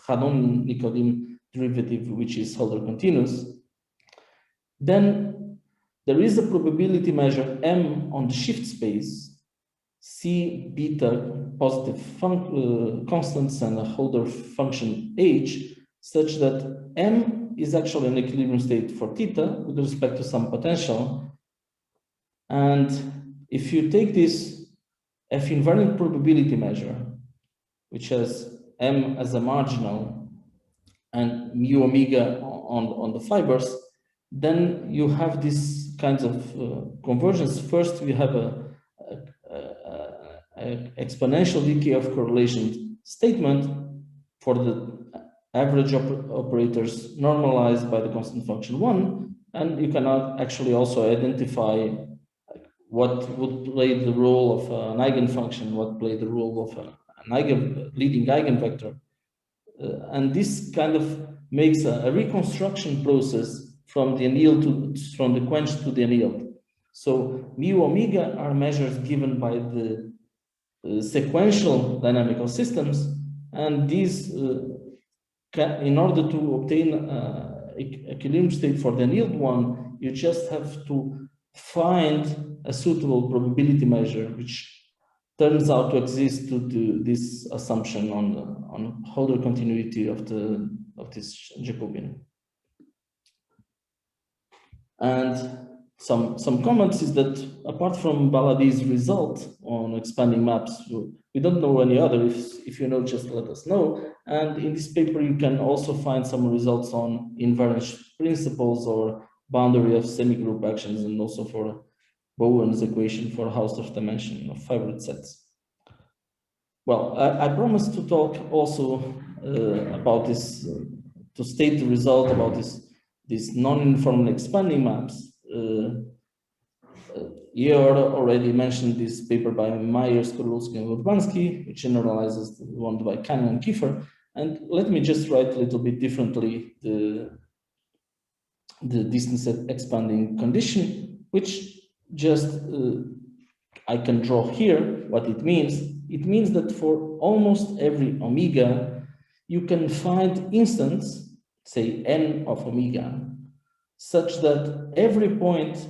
Hadon-Nikodym derivative, which is Hölder continuous. Then there is a probability measure M on the shift space, C beta positive constants and a Hölder function H, such that M is actually an equilibrium state for theta with respect to some potential. And if you take this F invariant probability measure, which has M as a marginal and mu omega on the fibers, then you have these kinds of convergence. First, we have a exponential decay of correlation statement for the average operators normalized by the constant function 1, and you can actually also identify what would play the role of an eigenfunction, what play the role of an leading eigenvector. And this kind of makes a reconstruction process from the annealed from the quench to the annealed. So mu omega are measures given by the sequential dynamical systems, and these in order to obtain equilibrium state for the annealed one, you just have to find a suitable probability measure, which turns out to exist to this assumption on Holder continuity of this Jacobian. And some comments is that apart from Baladi's result on expanding maps, we don't know any other. If you know, just let us know. And in this paper, you can also find some results on invariance principles or boundary of semi-group actions, and also for Bowen's equation for Hausdorff dimension of fibered sets. Well, I promised to talk also about this, to state the result about these non-uniformly expanding maps. Georg already mentioned this paper by Myers, Korulski, and Urbansky, which generalizes the one by Cannon and Kiefer. And let me just write a little bit differently the distance expanding condition, which just I can draw here what it means. It means that for almost every omega, you can find instants, say n of omega, such that every point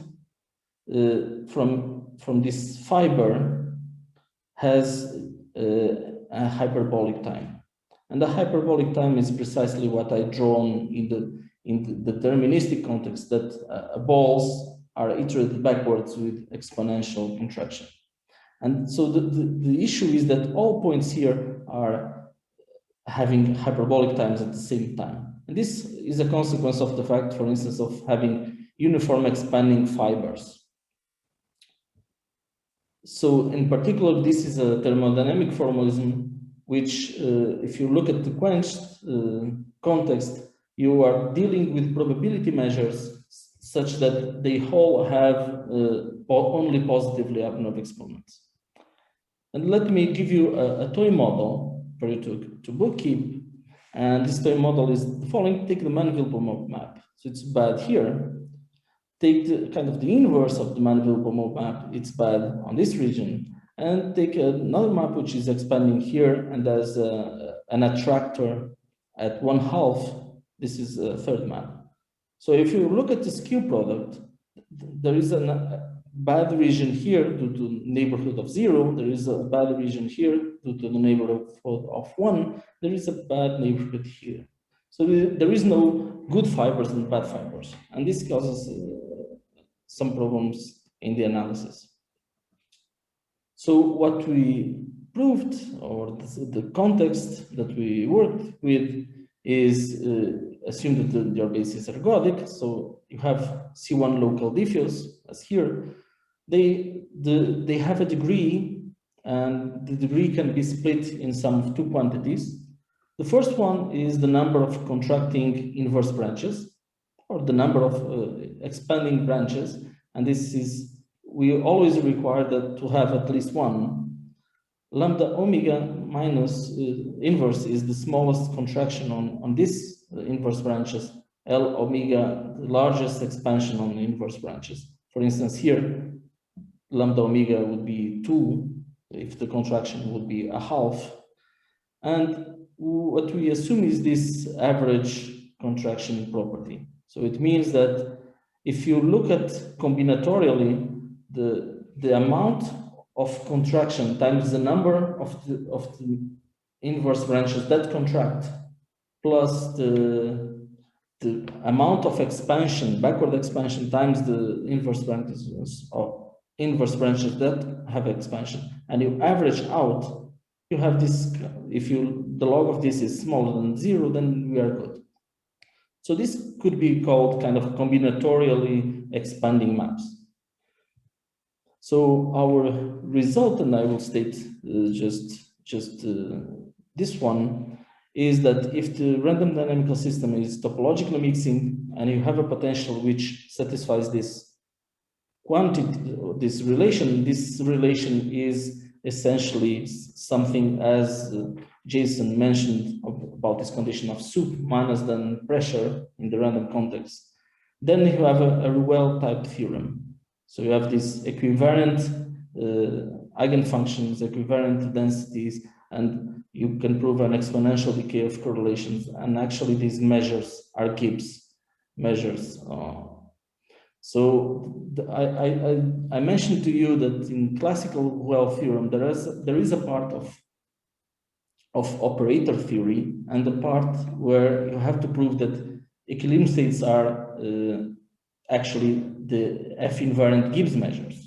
from this fiber has a hyperbolic time. And the hyperbolic time is precisely what I drawn in the deterministic context, that balls are iterated backwards with exponential contraction. And so the issue is that all points here are having hyperbolic times at the same time. And this is a consequence of the fact, for instance, of having uniform expanding fibers. So in particular, this is a thermodynamic formalism, which if you look at the quenched context, you are dealing with probability measures such that they all have only positively abnormal exponents. And let me give you a toy model for you to bookkeep. And this toy model is the following. Take the Manville-Beaumont map. So it's bad here. Take the kind of the inverse of the Manville-Beaumont map. It's bad on this region. And take another map which is expanding here, and there's an attractor at 1/2. This is a third map. So if you look at the skew product, there is a bad region here due to neighborhood of 0. There is a bad region here due to the neighborhood of 1. There is a bad neighborhood here. So there is no good fibers and bad fibers. And this causes some problems in the analysis. So what we proved, or the context that we worked with, is assume that your base is ergodic. So you have C1 local diffuse, as here. They have a degree, and the degree can be split in some of two quantities. The first one is the number of contracting inverse branches, or the number of expanding branches. And this is, we always require that to have at least one. Lambda omega minus inverse is the smallest contraction on this inverse branches. L omega, the largest expansion on the inverse branches. For instance, here, lambda omega would be 2 if the contraction would be 1/2. And what we assume is this average contraction property. So it means that if you look at combinatorially the amount of contraction times the number of the inverse branches that contract plus the amount of expansion, backward expansion, times the inverse branches of inverse branches that have expansion, and you average out, you have this. If the log of this is smaller than 0, then we are good. So this could be called kind of combinatorially expanding maps. So our result, and I will state just this one, is that if the random dynamical system is topologically mixing and you have a potential which satisfies this quantity, this relation is essentially something as Jason mentioned about this condition of soup minus then pressure in the random context. Then you have a Ruel type theorem. So you have these equivariant eigenfunctions, equivariant densities, and you can prove an exponential decay of correlations. And actually these measures are Gibbs measures. So I mentioned to you that in classical Ruel theorem, there is a part of operator theory and the part where you have to prove that equilibrium states are actually the F invariant Gibbs measures.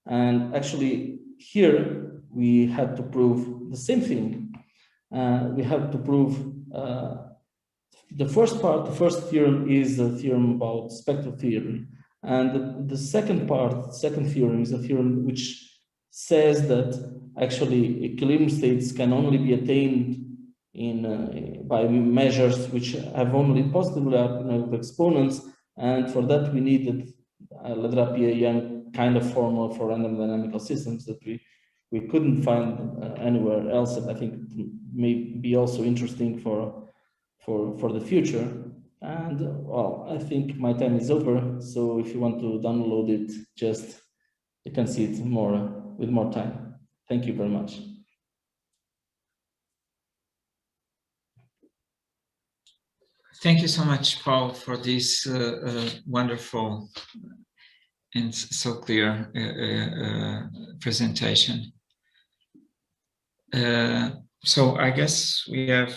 And actually here we had to prove the same thing. We had to prove the first part, the first theorem is a theorem about spectral theory. And the second part, second theorem is a theorem which says that actually equilibrium states can only be attained by measures which have only positively harmonic exponents. And for that we needed Ladrapie-Young kind of formula for random dynamical systems that we couldn't find anywhere else. And I think it may be also interesting for the future. And well, I think my time is over. So if you want to download it, just you can see it with more time. Thank you very much. Thank you so much, Paul, for this wonderful and so clear presentation. So I guess we have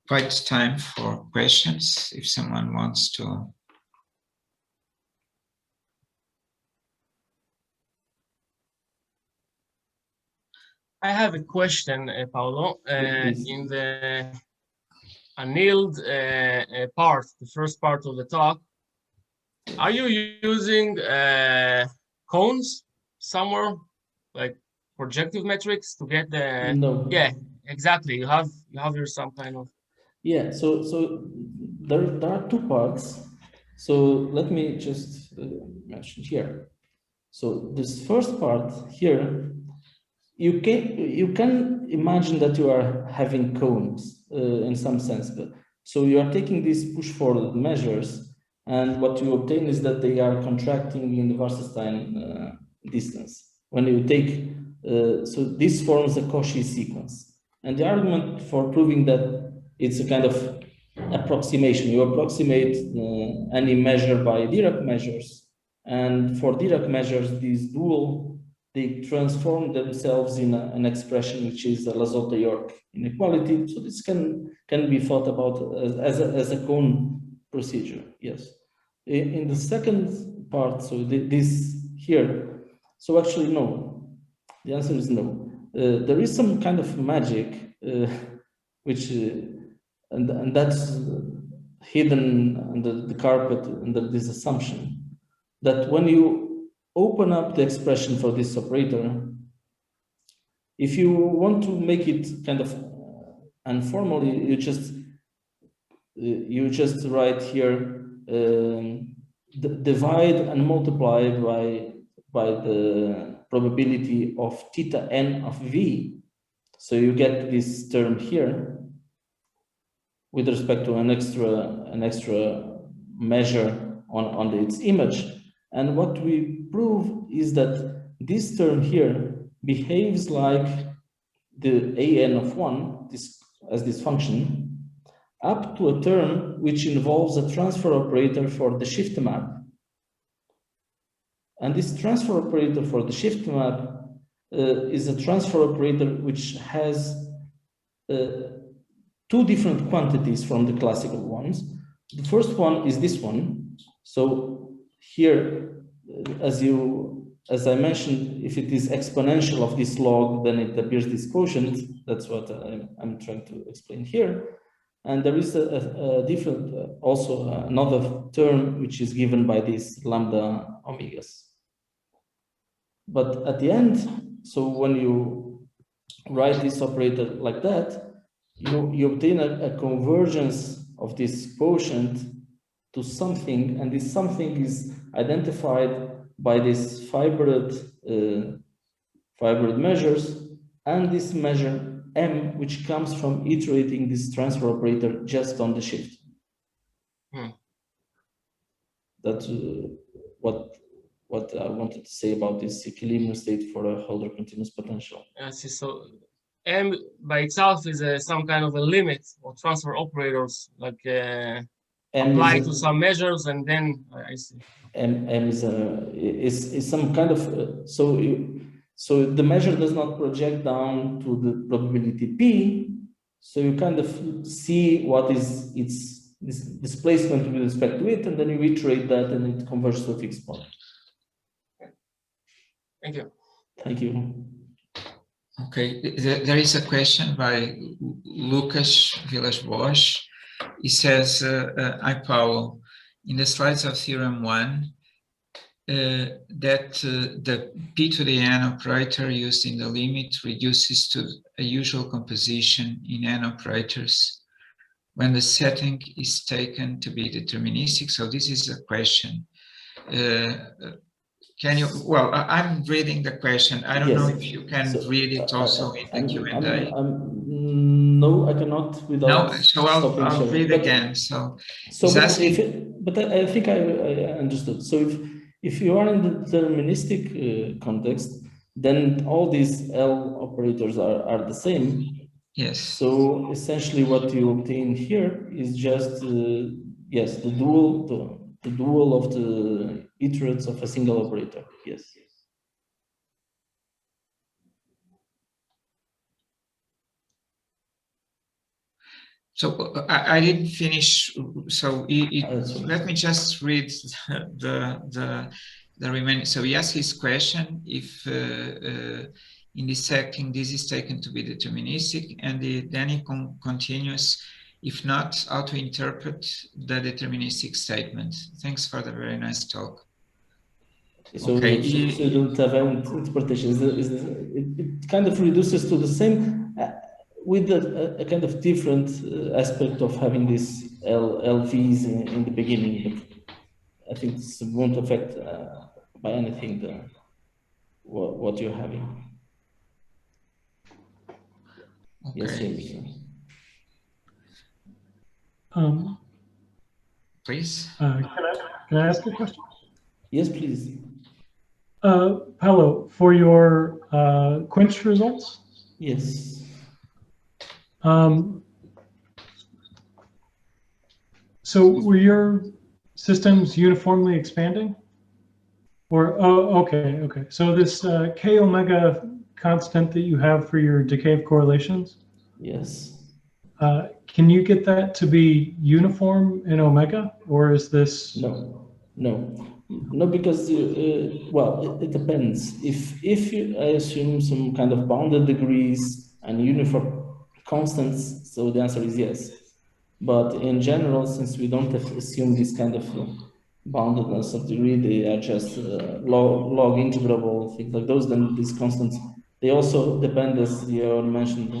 quite time for questions if someone wants to. I have a question, Paolo. In the annealed part, the first part of the talk, are you using cones somewhere, like projective metrics to get the? No. Yeah, exactly. You have here some kind of. Yeah. So there are two parts. So let me just mention here. So this first part here, you can imagine that you are having cones in some sense, but so you are taking these push forward measures, and what you obtain is that they are contracting in the Wasserstein distance. When you take so this forms a Cauchy sequence, and the argument for proving that it's a kind of approximation. You approximate any measure by Dirac measures, and for Dirac measures, these dual, they transform themselves in an expression which is a Lazotta-York inequality. So this can be thought about as a cone procedure. Yes. In the second part, so this here, so actually no. The answer is no. There is some kind of magic which. And that's hidden under the carpet, under this assumption that when you open up the expression for this operator, if you want to make it kind of informally, you just write here divide and multiply by the probability of theta n of v. So you get this term here with respect to an extra measure on its image. And what we prove is that this term here behaves like the an of 1, as this function, up to a term which involves a transfer operator for the shift map. And this transfer operator for the shift map is a transfer operator which has two different quantities from the classical ones. The first one is this one. So here, as I mentioned, if it is exponential of this log, then it appears this quotient. That's what I'm trying to explain here. And there is a different, also another term which is given by these lambda omegas. But at the end, so when you write this operator like that, you obtain a convergence of this quotient to something, and this something is identified by these fibered measures and this measure M, which comes from iterating this transfer operator just on the shift. That's what I wanted to say about this equilibrium state for a Hölder continuous potential. I see. So M by itself is some kind of a limit or transfer operators, like apply to some measures, and then I see. M is some kind of so the measure does not project down to the probability P, so you kind of see what is its displacement with respect to it, and then you iterate that, and it converges to a fixed point. Thank you. Thank you. Okay, there is a question by Lucas Villas-Boas. He says, hi, Paulo, in the slides of theorem 1, that the P to the N operator used in the limit reduces to a usual composition in N operators when the setting is taken to be deterministic. So this is a question. Can you, well, I'm reading the question. I don't know if you can read it also in the Q&A. No, I cannot without so I'll read again. But I think I understood. So if you are in the deterministic context, then all these L operators are the same. Yes. So essentially what you obtain here is just, yes, the dual of the iterates of a single operator, yes. So I didn't finish, so let me just read the remaining. So he asked his question if in this setting this is taken to be deterministic, and then he continues, if not, how to interpret the deterministic statement. Thanks for the very nice talk. So, okay. So you don't have any interpretations. It kind of reduces to the same, with a kind of different aspect of having these LVs in the beginning, but I think this won't affect by anything what you're having. Okay. Yes, James. Please. Can I ask a question? Yes, please. Paulo, for your quench results? Yes. So were your systems uniformly expanding? Or, oh, okay. So this K omega constant that you have for your decay of correlations? Yes. Can you get that to be uniform in omega, or is this? No, because well, it depends. If I assume some kind of bounded degrees and uniform constants, so the answer is yes. But in general, since we don't assume this kind of boundedness of degree, they are just log integrable, things like those, then these constants, they also depend, as you mentioned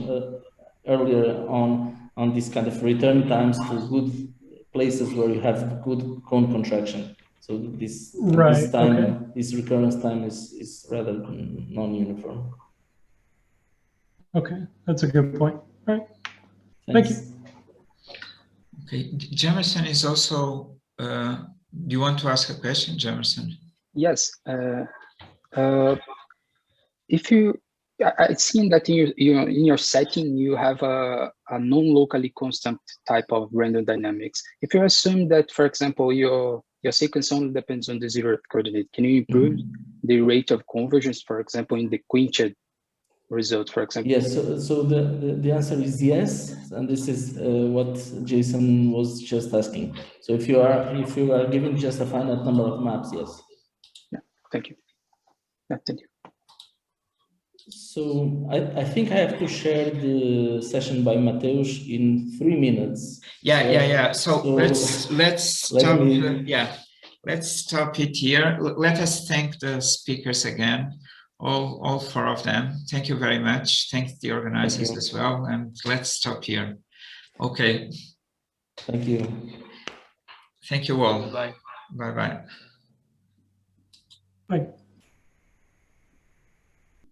earlier, on this kind of return times to good places where you have good cone contraction. So this time, this recurrence time is rather non-uniform. Okay, that's a good point. All right. Thanks. Thank you. Okay, Jamerson is also, do you want to ask a question, Jamerson? Yes. If you, it seems that in your setting, you have a non-locally constant type of random dynamics. If you assume that, for example, your sequence only depends on the zeroth coordinate, can you improve the rate of convergence, for example, in the quenched result, for example? Yes, so the answer is yes, and this is what Jason was just asking. So if you are given just a finite number of maps, yes. Yeah, thank you. Yeah, thank you. So I think I have to share the session by Mateus in 3 minutes. Yeah. So let's stop. Let's stop it here. Let us thank the speakers again, all 4 of them. Thank you very much. Thank the organizers as well. And let's stop here. Okay. Thank you. Thank you all. Bye. Bye. Bye.